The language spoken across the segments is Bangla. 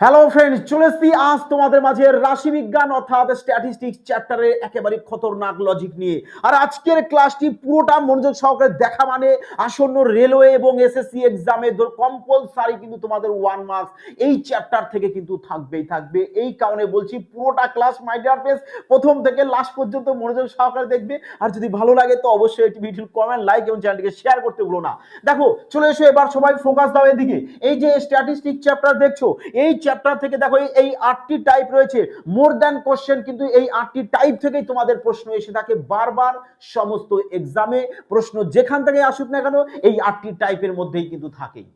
হ্যালো ফ্রেন্ডস, চলে এসেছি আজ তোমাদের মাঝে রাশিবিজ্ঞান অর্থাৎ স্ট্যাটিস্টিক্স চ্যাপ্টারের একেবারে খতরনাক লজিক নিয়ে। আর আজকের ক্লাসটি পুরোটা মনোযোগ সহকারে দেখা, মানে আসন্ন রেলওয়ে এবং এসএসসি এক্সামে কম্পালসারি কিন্তু তোমাদের 1 মার্কস এই চ্যাপ্টার থেকে কিন্তু থাকবেই থাকবে। এই কারণে বলছি পুরোটা ক্লাস মাই ডিয়ার ফ্রেন্ডস প্রথম থেকে লাস্ট পর্যন্ত মনোযোগ সহকারে দেখবে। আর যদি ভালো লাগে তো অবশ্যই একটি ভিডিও কমেন্ট, লাইক এবং চ্যানেলটিকে শেয়ার করতে ভুলো না। দেখো চলে এসো, এবার সবাই ফোকাস দাও এদিকে। এই যে স্ট্যাটিস্টিক্স চ্যাপ্টার দেখছো, এই চ্যাপ্টার থেকে দেখো এই 8টি টাইপ রয়েছে, মোর দ্যান কোশ্চেন, কিন্তু এই 8টি টাইপ থেকেই তোমাদের প্রশ্ন এসে থাকে বারবার। সমস্ত এক্সামে প্রশ্ন যেখান থেকে আসুক না কেন এই 8টি টাইপের মধ্যেই কিন্তু থাকেই।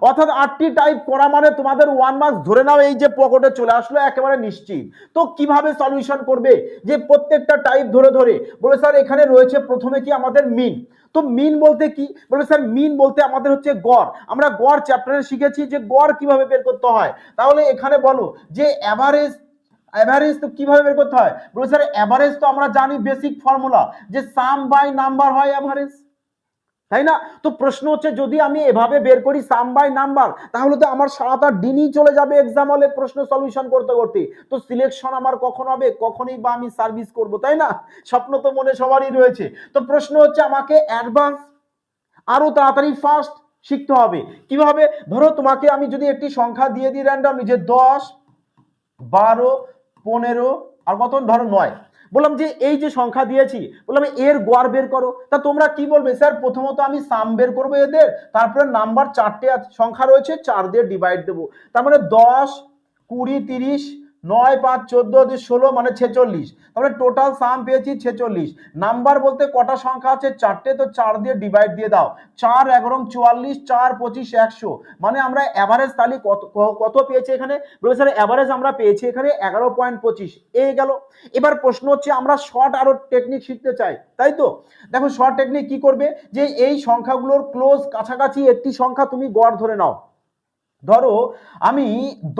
অর্থাৎ 8টি টাইপ করা মানে তোমাদের 1 মার্কস ধরে নাও এই যে পকেটে চলে আসলো একেবারে নিশ্চিত। তো কিভাবে সলিউশন করবে, যে প্রত্যেকটা টাইপ ধরে ধরে বলে স্যার এখানে রয়েছে প্রথমে কি আমাদের মিন। তো মিন বলতে কি, বলবে স্যার মিন বলতে আমাদের হচ্ছে গড়। আমরা গড় চ্যাপ্টারে শিখেছি যে গড় কিভাবে বের করতে হয়। তাহলে এখানে বলো যে অ্যাভারেজ, অ্যাভারেজ তো কিভাবে বের করতে হয়। বলে স্যার অ্যাভারেজ তো আমরা জানি বেসিক ফর্মুলা যে সাম বাই নাম্বার হয় অ্যাভারেজ, তাই না? তো প্রশ্ন হচ্ছে যদি আমি এভাবে বের করি সাম বাই নাম্বার, তাহলে তো আমার সারাটা দিনই চলে যাবে এক্সাম হলে প্রশ্ন সলিউশন করতে করতে। তো সিলেকশন আমার কখন হবে, কখনই বা আমি সার্ভিস করব, তাই না? স্বপ্ন তো মনে সবারই রয়েছে। তো প্রশ্ন হচ্ছে আমাকে অ্যাডভান্স আরো তাড়াতাড়ি ফাস্ট শিখতে হবে। কিভাবে? ধরো তোমাকে আমি যদি একটি সংখ্যা দিয়ে দিই র্যান্ডমলি যে 10, 12, 15 আর কত, ধরো 9, বললাম যে এই যে সংখ্যা দিয়েছি, বললাম এর গড় বের করো। তা তোমরা কি বলবে? স্যার প্রথমত আমি সাম বের করবো এদের, তারপরে নাম্বার 4টে সংখ্যা রয়েছে 4 দিয়ে ডিভাইড দেবো। তার মানে 10, 20, 30, 9, 5, 14, 16 মানে 46। তাহলে টোটাল সাম পেয়েছি 46। নাম্বার বলতে কটা সংখ্যা আছে? 4টে, তো 4 দিয়ে ডিভাইড দিয়ে দাও। 4 11 44, 4 25 100। মানে আমরা অ্যাভারেজ তাহলে কত পেয়েছি এখানে? বলে স্যার অ্যাভারেজ আমরা পেয়েছি এখানে 11.25 এই গেল। এবার প্রশ্ন হচ্ছে আমরা শর্ট আরো টেকনিক শিখতে চাই, তাই তো? দেখো শর্ট টেকনিক কি করবে, যে এই সংখ্যাগুলোর ক্লোজ কাছাকাছি একটি সংখ্যা তুমি গড় ধরে নাও। ধরো আমি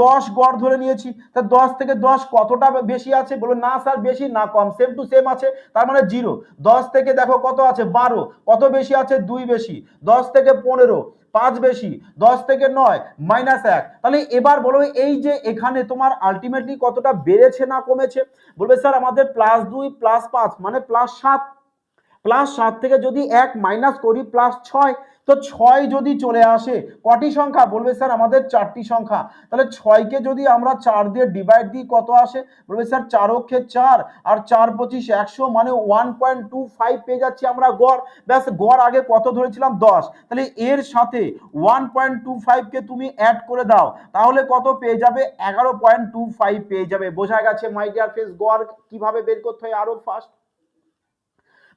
10 গড় ধরে নিয়েছি, তা 10 থেকে 10 কতটা বেশি আছে? বলো না স্যার বেশি না কম, সেম টু সেম আছে, তার মানে 0। 10 থেকে দেখো কত আছে? 12, কত বেশি আছে? 2 বেশি। 10 থেকে 15, 5 বেশি। 10 থেকে 9 -1। তাহলে এবার বলো এই যে এখানে তোমার আলটিমেটলি কতটা বেড়েছে না কমেছে? বলবে স্যার আমাদের +2 +5 মানে +7। +7 থেকে যদি 1 মাইনাস করি +6, তো 6 যদি চলে আসে কটি সংখ্যা? বলবে স্যার আমাদের 4টি সংখ্যা। তাহলে 6কে যদি আমরা 4 দিয়ে ডিভাইড দিই কত আসে? বলবে স্যার 4 অক্ষে 4 আর 4 25 100 মানে 1.25 পেয়ে যাচ্ছি আমরা গড়। ব্যাস, গড় আগে কত ধরেছিলাম? 10। তাহলে এর সাথে 1.25 কে তুমি অ্যাড করে দাও, তাহলে কত পেয়ে যাবে? 11.25 পেয়ে যাবে। বোঝা গেছে মাই ডিয়ার ফ্রেন্ডস গড় কিভাবে বের করতে হয় আরো ফাস্ট।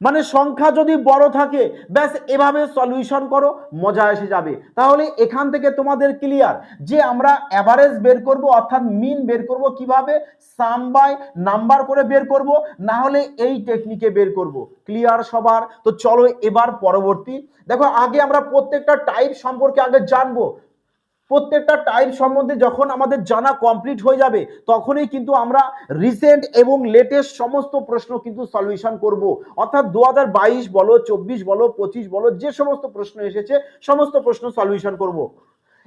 মানে সংখ্যা যদি বড় থাকে ব্যাস এভাবে সলিউশন করো, মজা এসে যাবে। তাহলে এখান থেকে তোমাদের ক্লিয়ার যে আমরা অ্যাভারেজ বের করব অর্থাৎ মিন বের করব কিভাবে? সাম বাই নাম্বার করে বের করব, না হলে এই টেকনিকে বের করব। ক্লিয়ার সবার? তো চলো এবার পরবর্তী দেখো, আগে আমরা প্রত্যেকটা টাইপ সম্পর্কে আগে জানবো। প্রত্যেকটা টাইপ সম্বন্ধে যখন আমাদের জানা কমপ্লিট হয়ে যাবে তখনই কিন্তু আমরা রিসেন্ট এবং লেটেস্ট সমস্ত প্রশ্ন কিন্তু সলিউশন করব। অর্থাৎ 2022 বলো, 24 বলো, 25 বলো, যে সমস্ত প্রশ্ন এসেছে সমস্ত প্রশ্ন সলিউশন করব।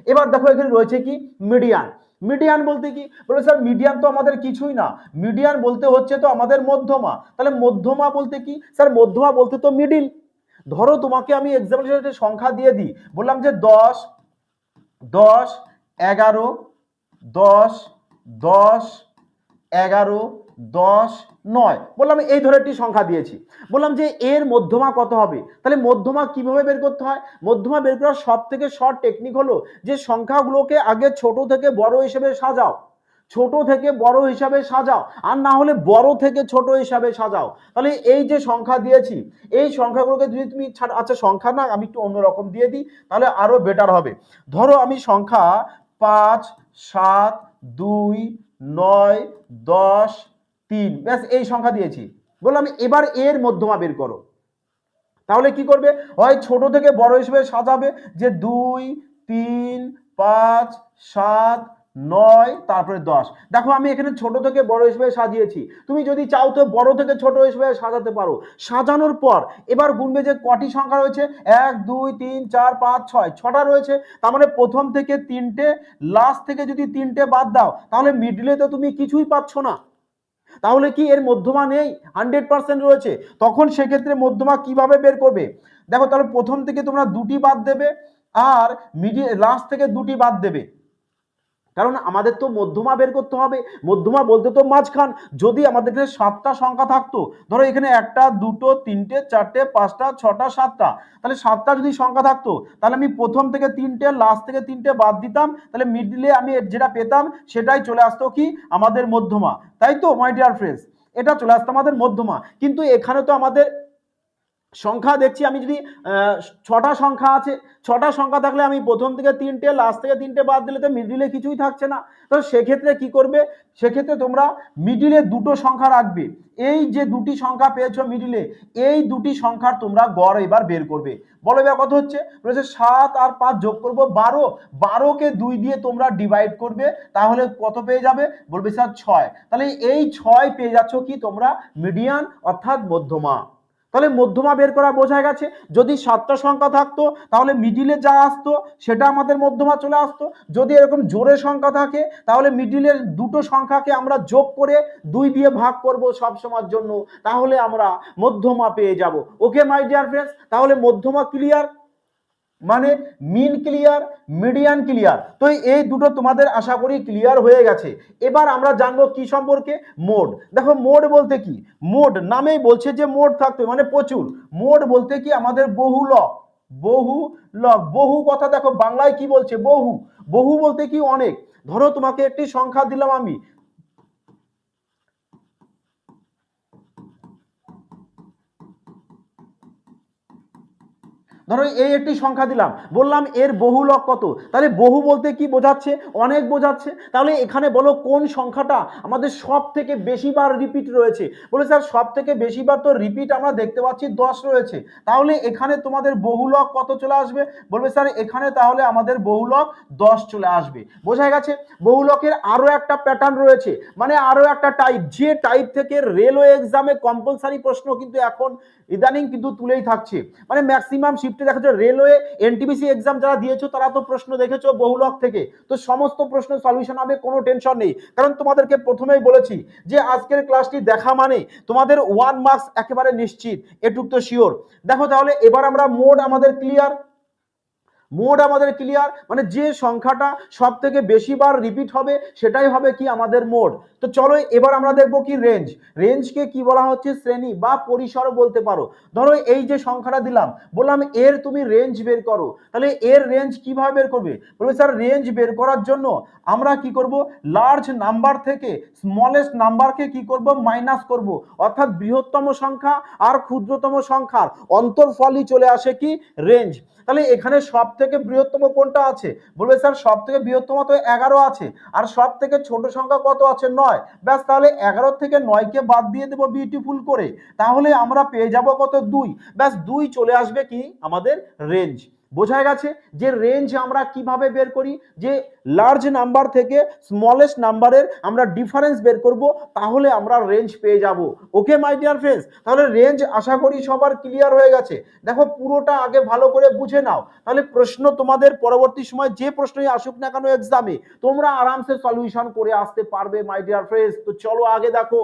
এবার দেখো এখানে রয়েছে কি মিডিয়ান। মিডিয়ান বলতে কি? বলে স্যার মিডিয়ান তো আমাদের কিছুই না, মিডিয়ান বলতে হচ্ছে তো আমাদের মধ্যমা। তাহলে মধ্যমা বলতে কি? স্যার মধ্যমা বলতে তো মিডিল। ধরো তোমাকে আমি এক্সাম্পল সংখ্যা দিয়ে দিই, বললাম যে 10, 10, 11, 10, 10, 11, 10, 9 বললাম এই ধরে একটি সংখ্যা দিয়েছি। বললাম যে এর মধ্যমা কত হবে? তাহলে মধ্যমা কিভাবে বের করতে হয়? মধ্যমা বের করার সব থেকে শর্ট টেকনিক হলো যে সংখ্যাগুলোকে আগে ছোট থেকে বড় হিসেবে সাজাও, ছোট থেকে বড় হিসাবে সাজাও, আর না হলে বড় থেকে ছোট হিসাবে সাজাও। তাহলে এই যে সংখ্যা দিয়েছি এই সংখ্যাগুলোকে যদি তুমি আচ্ছা সংখ্যা না আমি একটু অন্যরকম দিয়ে দিই তাহলে আরো বেটার হবে। ধরো আমি সংখ্যা 5, 7, 2, 9, 10, 3 ব্যাস এই সংখ্যা দিয়েছি। বললাম এবার এর মধ্যমা বের করো। তাহলে কি করবে? হয় ছোট থেকে বড় হিসেবে সাজাবে যে 2, 3, 5, 7, 9 তারপরে 10। দেখো আমি এখানে ছোট থেকে বড় হিসেবে সাজিয়েছি, তুমি যদি চাও তো বড় থেকে ছোট হিসেবে সাজাতে পারো। সাজানোর পর এবার গুনবে যে কটি সংখ্যা রয়েছে, 1 2 3 4 5 6, 6টা রয়েছে। তার মানে প্রথম থেকে 3টে, লাস্ট থেকে যদি 3টে বাদ দাও তাহলে মিডলে তো তুমি কিছুই পাচ্ছ না। তাহলে কি এর মধ্যমা নেই? 100% রয়েছে। তখন সেক্ষেত্রে মধ্যমা কিভাবে বের করবে? দেখো তাহলে প্রথম থেকে তোমরা 2টি বাদ দেবে আর লাস্ট থেকে 2টি বাদ দেবে, কারণ আমাদের তো মধ্যমা বের করতে হবে। মধ্যমা বলতে তো মাঝখান। যদি আমাদের এখানে 7টা সংখ্যা থাকতো, ধরো এখানে 1টা 2টো 3টে 4টে 5টা 6টা 7টা, তাহলে 7টা যদি সংখ্যা থাকতো তাহলে আমি প্রথম থেকে 3টে লাস্ট থেকে 3টে বাদ দিতাম, তাহলে মিডলে আমি যেটা পেতাম সেটাই চলে আসতো কি আমাদের মধ্যমা, তাই তো মাই ডিয়ার ফ্রেন্ডস? এটা চলে আসতো আমাদের মধ্যমা। কিন্তু এখানে তো আমাদের সংখ্যা দেখছি, আমি যদি 6টা সংখ্যা আছে, 6টা সংখ্যা থাকলে আমি প্রথম থেকে 3টে লাস্ট থেকে 3টে বাদ দিলে তো মিডিলে কিছুই থাকছে না। তো সেক্ষেত্রে কি করবে? সেক্ষেত্রে তোমরা মিডিলে 2টো সংখ্যা রাখবে। এই যে 2টি সংখ্যা পেয়েছো মিডিলে, এই 2টি সংখ্যার তোমরা গড় এবার বের করবে। বলো এবার কত হচ্ছে? বলেছে 7 আর 5 যোগ করবো 12, 12কে 2 দিয়ে তোমরা ডিভাইড করবে, তাহলে কত পেয়ে যাবে? বলবে স্যার 6। তাহলে এই 6 পেয়ে যাচ্ছ কি তোমরা মিডিয়ান অর্থাৎ মধ্যমা। তাহলে মধ্যমা বের করা বোঝা গেছে। যদি 7টা সংখ্যা থাকতো তাহলে মিডিলে যা আসতো সেটা আমাদের মধ্যমা চলে আসতো। যদি এরকম জোড়ে সংখ্যা থাকে তাহলে মিডিলের 2টো সংখ্যাকে আমরা যোগ করে 2 দিয়ে ভাগ করব সব সময়ের জন্য, তাহলে আমরা মধ্যমা পেয়ে যাব। ওকে মাই ডিয়ার ফ্রেন্ডস, তাহলে মধ্যমা ক্লিয়ার, মানে মিন ক্লিয়ার, মিডিয়ান ক্লিয়ার। তো এই দুটো তোমাদের আশা করি ক্লিয়ার হয়ে গেছে। এবার আমরা জানবো কি সম্পর্কে? মোড। দেখো মোড বলতে কি? মোড নামেই বলছে যে মোড থাকতে মানে প্রচুর। মোড বলতে কি আমাদের বহু লক, বহু লক, বহু কথা দেখো বাংলায় কি বলছে? বহু। বহু বলতে কি অনেক। ধরো তোমাকে একটি সংখ্যা দিলাম আমি, ধরো এই একটি সংখ্যা দিলাম, বললাম এর বহুলক কত, তাহলে বহু বলতে কি বোঝাচ্ছে? অনেক বোঝাচ্ছে। তাহলে এখানে বলো কোন সংখ্যাটা আমাদের সব থেকে বেশিবার রিপিট রয়েছে? বলে স্যার সব থেকে বেশিবার তো রিপিট আমরা দেখতে পাচ্ছি 10 রয়েছে। তাহলে এখানে তোমাদের বহুলক কত চলে আসবে? বলবে স্যার এখানে তাহলে আমাদের বহুলক 10 চলে আসবে। বোঝা গেছে? বহুলকের আরো একটা প্যাটার্ন রয়েছে, মানে আরো একটা টাইপ, যে টাইপ থেকে রেলওয়ে এক্সামে কম্পালসারি প্রশ্ন কিন্তু এখন ইদানিং কিন্তু তুলেই থাকছে। মানে ম্যাক্সিমাম শিফটে দেখা যায় রেলওয়ে এনটিপিসি এক্সাম যারা দিয়েছো তারা তো প্রশ্ন দেখেছো বহুলক থেকে, তো সমস্ত প্রশ্নের সলিউশন হবে, কোনো টেনশন নেই। কারণ তোমাদেরকে প্রথমেই বলেছি যে আজকের ক্লাসটি দেখা মানে তোমাদের 1 মার্কস একেবারে নিশ্চিত, এটুক তো শিওর। দেখো তাহলে এবার আমরা মোড আমাদের ক্লিয়ার, মোড আমাদের ক্লিয়ার, মানে যে সংখ্যাটা সব থেকে বেশি বার রিপিট হবে সেটাই হবে কি আমাদের মোড। তো চলো এবার আমরা দেখবো কি রেঞ্জ। রেঞ্জকে কি বলা হচ্ছে? শ্রেণী বা পরিসর বলতে পারো। ধরো এই যে সংখ্যাটা দিলাম, বললাম এর তুমি রেঞ্জ বের করো, তাহলে এর রেঞ্জ কিভাবে বের করবে? বলবে স্যার রেঞ্জ বের করার জন্য আমরা কি করব? লার্জ নাম্বার থেকে স্মলেস্ট নাম্বারকে কি করব? মাইনাস করব, অর্থাৎ বৃহত্তম সংখ্যা আর ক্ষুদ্রতম সংখ্যার অন্তরফলই চলে আসে কি রেঞ্জ। তাহলে এখানে সব থেকে বৃহত্তম কোনটা আছে? বলবে স্যার সব থেকে বৃহত্তম তো 11 আছে, আর সব থেকে ছোট সংখ্যা কত আছে? 9। ব্যাস, তাহলে 11 থেকে 9কে বাদ দিয়ে দেবো বিউটিফুল করে, তাহলে আমরা পেয়ে যাব কত? 2। ব্যাস 2 চলে আসবে কি আমাদের রেঞ্জ। বোঝা গেছে যে রেঞ্জ আমরা কিভাবে বের করি? যে লার্জ নাম্বার থেকে স্মলেস্ট নাম্বারের আমরা ডিফারেন্স বের করব, তাহলে আমরা রেঞ্জ পেয়ে যাব। ওকে মাই ডিয়ার ফ্রেন্ডস, তাহলে রেঞ্জ আশা করি সবার ক্লিয়ার হয়ে গেছে। দেখো পুরোটা আগে ভালো করে বুঝে নাও, তাহলে প্রশ্ন তোমাদের পরবর্তী সময় যে প্রশ্নই আসুক না কেন এক্সামে তোমরা আরামসে সলিউশন করে আসতে পারবে মাই ডিয়ার ফ্রেন্ডস। তো চলো আগে দেখো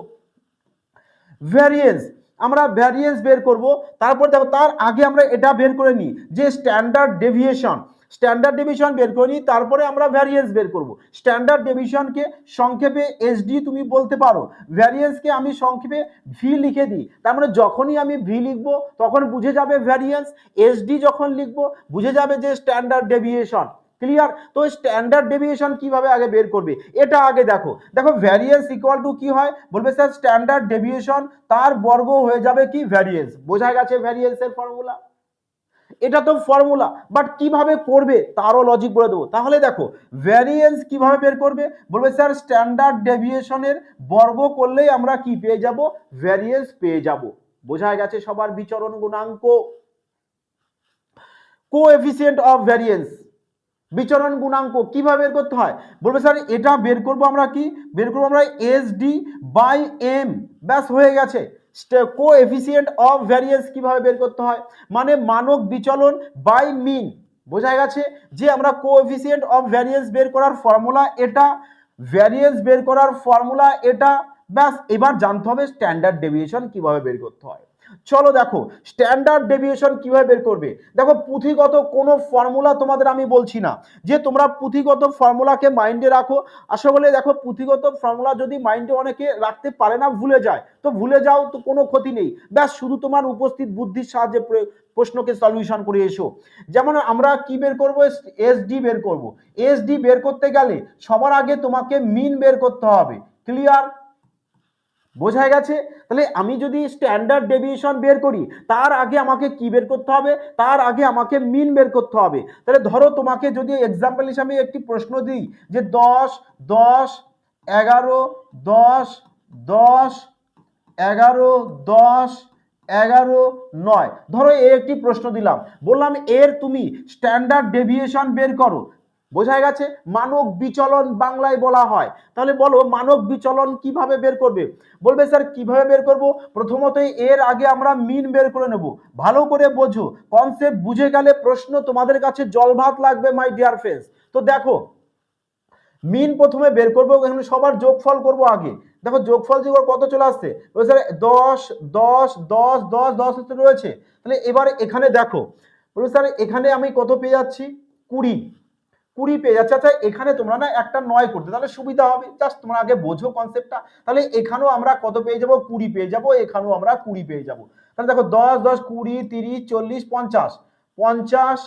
ভ্যারিয়েন্স, আমরা ভ্যারিয়েন্স বের করব। তারপর দেখো তার আগে আমরা এটা বের করে নিই যে স্ট্যান্ডার্ড ডেভিয়েশন, স্ট্যান্ডার্ড ডেভিয়েশন বের করে নিই, তারপরে আমরা ভ্যারিয়েন্স বের করব। স্ট্যান্ডার্ড ডেভিয়েশনকে সংক্ষেপে এসডি তুমি বলতে পারো, ভ্যারিয়েন্সকে আমি সংক্ষেপে ভি লিখে দিই। তার মানে যখনই আমি ভি লিখবো তখন বুঝে যাবে ভ্যারিয়েন্স, এসডি যখন লিখবো বুঝে যাবে যে স্ট্যান্ডার্ড ডেভিয়েশন। ক্লিয়ার? তো স্ট্যান্ডার্ড ডেভিয়েশন কিভাবে আগে বের করবে এটা আগে দেখো। দেখো ভ্যারিয়েন্স ইকুয়াল টু কি হয়? বলবে স্যার স্ট্যান্ডার্ড ডেভিয়েশন তার বর্গ হয়ে যাবে কি ভ্যারিয়েন্স। বোঝা গেছে ভ্যারিয়েন্সের ফর্মুলা? এটা তো ফর্মুলা, বাট কিভাবে করবে তারও লজিক বলে দেবো। তাহলে দেখো ভ্যারিয়েন্স কিভাবে বের করবে? বলবে স্যার স্ট্যান্ডার্ড ডেভিয়েশনের বর্গ করলেই আমরা কি পেয়ে যাব? ভ্যারিয়েন্স পেয়ে যাব। বোঝা গেছে সবার বিচরণ গুণাঙ্ক, কোএফিসিয়েন্ট অফ ভ্যারিয়েন্স। বিচরণ গুণাঙ্ক কিভাবে বের করতে হয়? বলবে স্যার এটা বের করব আমরা কি বের করব আমরা এসডি বাই এম, ব্যাস হয়ে গেছে। কোএফিসিয়েন্ট অফ ভ্যারিয়েন্স কিভাবে বের করতে হয়, মানে মানক বিচলন বাই মিন। বোঝা গেছে যে আমরা কোএফিসিয়েন্ট অফ ভ্যারিয়েন্স বের করার ফর্মুলা এটা, ভ্যারিয়েন্স বের করার ফর্মুলা এটা, ব্যাস এবার জানতে হবে স্ট্যান্ডার্ড ডেভিয়েশন কিভাবে বের করতে হয়। চলো দেখো স্ট্যান্ডার্ড ডেভিয়েশন কিভাবে বের করবে। দেখো পুঁথিগত কোনো ফর্মুলা তোমাদের আমি বলছি না যে তোমরা পুঁথিগত ফর্মুলাকে মাইন্ডে রাখো। আসলে দেখো পুঁথিগত ফর্মুলা যদি মাইন্ডে অনেকে রাখতে পারে না, ভুলে যায়, তো ভুলে যাও, তো কোনো ক্ষতি নেই, ব্যাস শুধু তোমার উপস্থিত বুদ্ধির সাহায্যে প্রশ্নকে সলিউশন করে এসো। যেমন আমরা কি বের করব, এসডি বের করব। এসডি বের করতে গেলে সবার আগে তোমাকে মিন বের করতে হবে। ক্লিয়ার? বোঝা গেছে? তাহলে আমি যদি স্ট্যান্ডার্ড ডেভিয়েশন বের করি তার আগে আমাকে কি বের করতে হবে, তার আগে আমাকে মিন বের করতে হবে। তাহলে ধরো তোমাকে যদি এক্সাম্পল হিসাবে একটি প্রশ্ন দিই যে 10 10 11 10 10 11 10 11 9, ধরো এই একটি প্রশ্ন দিলাম, বললাম এর তুমি স্ট্যান্ডার্ড ডেভিয়েশন বের করো। বোঝা গেছে? মানক বিচলন বাংলায় বলা হয়। তাহলে বলো মানক বিচলন কিভাবে বের করবে? বলবে স্যার কিভাবে বের করব, প্রথমত এর আগে আমরা মিন বের করে নেব। ভালো করে বোঝো, কনসেপ্ট বুঝে গেলে প্রশ্ন তোমাদের কাছে জল ভাত লাগবে মাই ডিয়ার ফ্রেন্ডস। তো দেখো মিন প্রথমে বের করবো, এখানে সবার যোগফল করব আগে। দেখো যোগফল যে কত চলে আসছে, 10 10 10 10 10 রয়েছে। তাহলে এবার এখানে দেখো, বলবে স্যার এখানে আমি কত পেয়ে যাচ্ছি, 20 20 পেয়ে যাচ্ছে। আচ্ছা এখানে তোমরা না একটা 9 করতে, তাহলে সুবিধা হবে, জাস্ট তোমরা আগে বোঝো কনসেপ্টটা। তাহলে এখানেও আমরা কত পেয়ে যাব, 20 পেয়ে যাব, এখানেও আমরা 20 পেয়ে যাব। তাহলে দেখো 10 10 20 30 40 50 50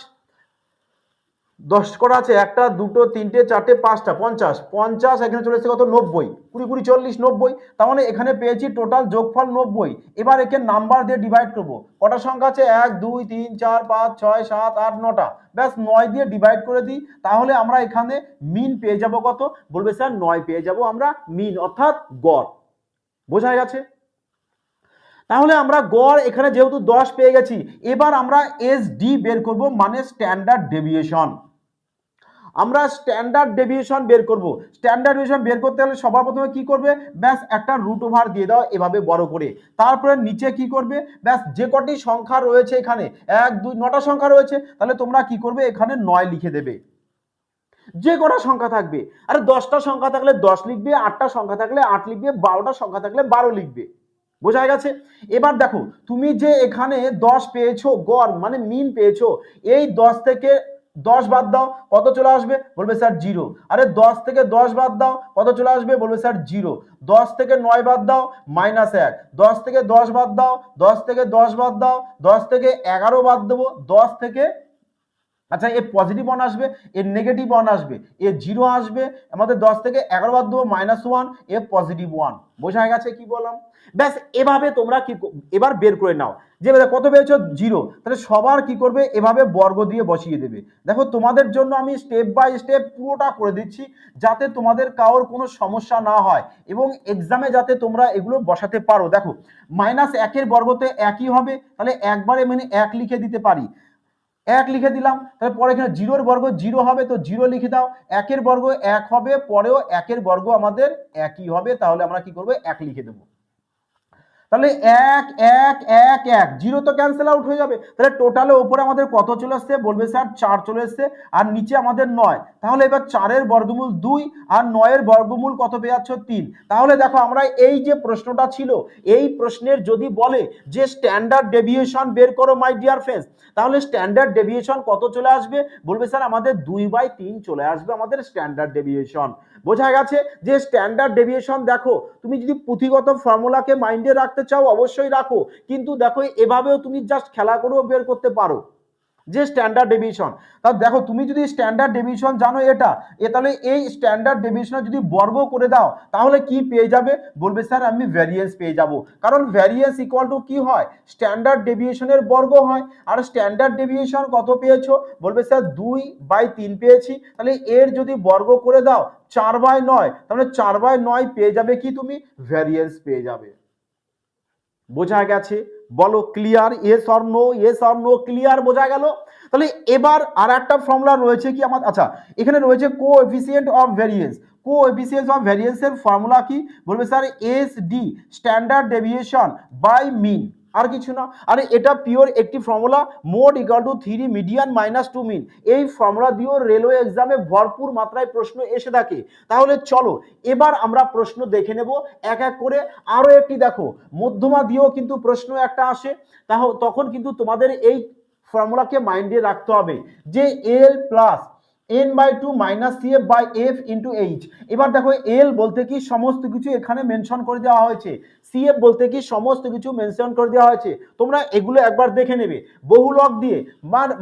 10 করা আছে, একটা দুটো তিনটে চারটে পাঁচটা, 50 50 এখানে চলে এসেছে কত, 90 20 20 40 90। তার মানে এখানে পেয়েছি টোটাল যোগফল 90। এবার একে নাম্বার দিয়ে ডিভাইড করব। কটা সংখ্যা আছে, 1 2 3 4 5 6 7 8 9টা, ব্যাস 9 দিয়ে ডিভাইড করে দিই। তাহলে আমরা এখানে মিন পেয়ে যাব কত, বলবে স্যার 9 পেয়ে যাব আমরা মিন, অর্থাৎ গড়। বোঝা গেছে? তাহলে আমরা গড় এখানে যেহেতু 10 পেয়ে গেছি, এবার আমরা এসডি বের করব, মানে স্ট্যান্ডার্ড ডেভিয়েশন। আমরা স্ট্যান্ডার্ড ডেভিয়েশন বের করব। স্ট্যান্ডার্ড ডেভিয়েশন বের করতে হলে সবার প্রথমে কি করবে, ব্যাস একটা রুট ওভার দিয়ে দাও এভাবে বড় করে। তারপরে নিচে কি করবে, ব্যাস যে কটি সংখ্যা রয়েছে এখানে 1 2 9টা সংখ্যা রয়েছে, তাহলে তোমরা কি করবে, এখানে 9 লিখে দেবে। যে কটা সংখ্যা থাকবে, আরে 10টা সংখ্যা থাকলে 10 লিখবে, 8টা সংখ্যা থাকলে 8 লিখবে, 12টা সংখ্যা থাকলে 12 লিখবে। বোঝা গেছে? এবার দেখো তুমি যে এখানে 10 পেয়েছো গড়, মানে মিন পেয়েছো, এই 10 থেকে 10 বাদ দাও, কত চলে আসবে, বলবে স্যার 0। আরে 10 থেকে 10 বাদ দাও, কত চলে আসবে, বলবে স্যার 0। 10 থেকে 9 বাদ দাও, -1। 10 থেকে 10 বাদ দাও, 10 থেকে 10 বাদ দাও, 10 থেকে 11 বাদ দেবো, 10 থেকে, আচ্ছা এ পজিটিভ ওয়ান আসবে, এর নেগেটিভ ওয়ান আসবে, এ 0 আসবে, আমাদের 10 থেকে 11 বাদ দেবো, -1, এ পজিটিভ 1। বোঝা গেছে কি বললাম? ব্যাস এভাবে তোমরা কি এবার বের করে নাও যে কত পেয়েছো, 0। তাহলে সবার কি করবে, এভাবে বর্গ দিয়ে বসিয়ে দেবে। দেখো তোমাদের জন্য আমি স্টেপ বাই স্টেপ পুরোটা করে দিচ্ছি, যাতে তোমাদের কারোর কোনো সমস্যা না হয় এবং এক্সামে যাতে তোমরা এগুলো বসাতে পারো। দেখো -1 বর্গতে একই হবে, তাহলে একবারে মানে 1 লিখে দিতে পারি, 1 লিখে দিলাম। তাহলে পরে এখানে 0 বর্গ 0 হবে, তো 0 লিখে দাও। 1 বর্গ 1 হবে, পরেও 1 বর্গ আমাদের একই হবে, তাহলে আমরা কি করব, 1 লিখে দেবো। তাহলে 1 1 1 1 0 তো ক্যান্সেল আউট হয়ে যাবে। তাহলে টোটালে উপরে আমাদের কত চলে আসছে, বলবে স্যার 4 চলে আসছে, আর নিচে আমাদের 9। তাহলে এবার 4 বর্গমূল 2 আর 9 বর্গমূল কত পেয়ে যাচ্ছ, 3। তাহলে দেখো আমরা এই যে প্রশ্নটা ছিল, এই প্রশ্নের যদি বলে যে স্ট্যান্ডার্ড ডেভিয়েশন বের করো মাই ডিয়ার ফ্রেন্ডস, তাহলে স্ট্যান্ডার্ড ডেভিয়েশন কত চলে আসবে, বলবে স্যার আমাদের 2/3 চলে আসবে আমাদের স্ট্যান্ডার্ড ডেভিয়েশন। বোঝা গেছে যে স্ট্যান্ডার্ড ডেভিয়েশন, দেখো তুমি যদি পুঁথিগত ফর্মুলাকে মাইন্ডে রাখতে চাও অবশ্যই রাখো, কিন্তু দেখো এভাবেও তুমি জাস্ট খেলা করেও বের করতে পারো যে স্ট্যান্ডার্ড ডেভিয়েশন। তাহলে দেখো তুমি যদি স্ট্যান্ডার্ড ডেভিয়েশন জানো এটা, তাহলে এই স্ট্যান্ডার্ড ডেভিয়েশন যদি বর্গ করে দাও তাহলে কি পেয়ে যাবে, বলবে স্যার আমি ভ্যারিয়েন্স পেয়ে যাব। কারণ ভ্যারিয়েন্স ইকুয়াল টু কি হয়, স্ট্যান্ডার্ড ডেভিয়েশনের বর্গ হয়। আর স্ট্যান্ডার্ড ডেভিয়েশন কত পেয়েছো, বলবে স্যার 2/3 পেয়েছি। তাহলে এর যদি বর্গ করে দাও 4/9, তাহলে 4/9 পেয়ে যাবে কি তুমি, ভ্যারিয়েন্স পেয়ে যাবে। বোঝা গেছে? বলো clear, yes or no, yes or no, clear, বোঝা গেল? তাহলে এবার আর একটা ফর্মুলা রয়েছে কি আমার, আচ্ছা এখানে রয়েছে coefficient of variance. Coefficient of ভ্যারিয়েন্সের ফর্মুলা কি বলবে sir, S D standard deviation by mean, আর কিছু না। আরে এটা পিওর একটি formula, mode equal to 3 median minus 2 mean. এই ফর্মুলা দিয়েও রেলওয়ে এক্সামে ভরপুর মাত্রায় প্রশ্ন এসে থাকে। তাহলে চলো এবার আমরা প্রশ্ন দেখে নেব এক এক করে। আরো একটি দেখো, মধ্যমা দিয়েও কিন্তু প্রশ্ন একটা আসে, তখন কিন্তু তোমাদের এই ফর্মুলাকে মাইন্ডে রাখতে হবে যে L plus N by two minus C F by F into H. এবার দেখো এল বলতে কি সমস্ত কিছু এখানে মেনশন করে দেওয়া হয়েছে, সিএফ বলতে কি সমস্ত কিছু মেনশন করে দেওয়া হয়েছে, তোমরা এগুলো একবার দেখে নেবে। বহুলক দিয়ে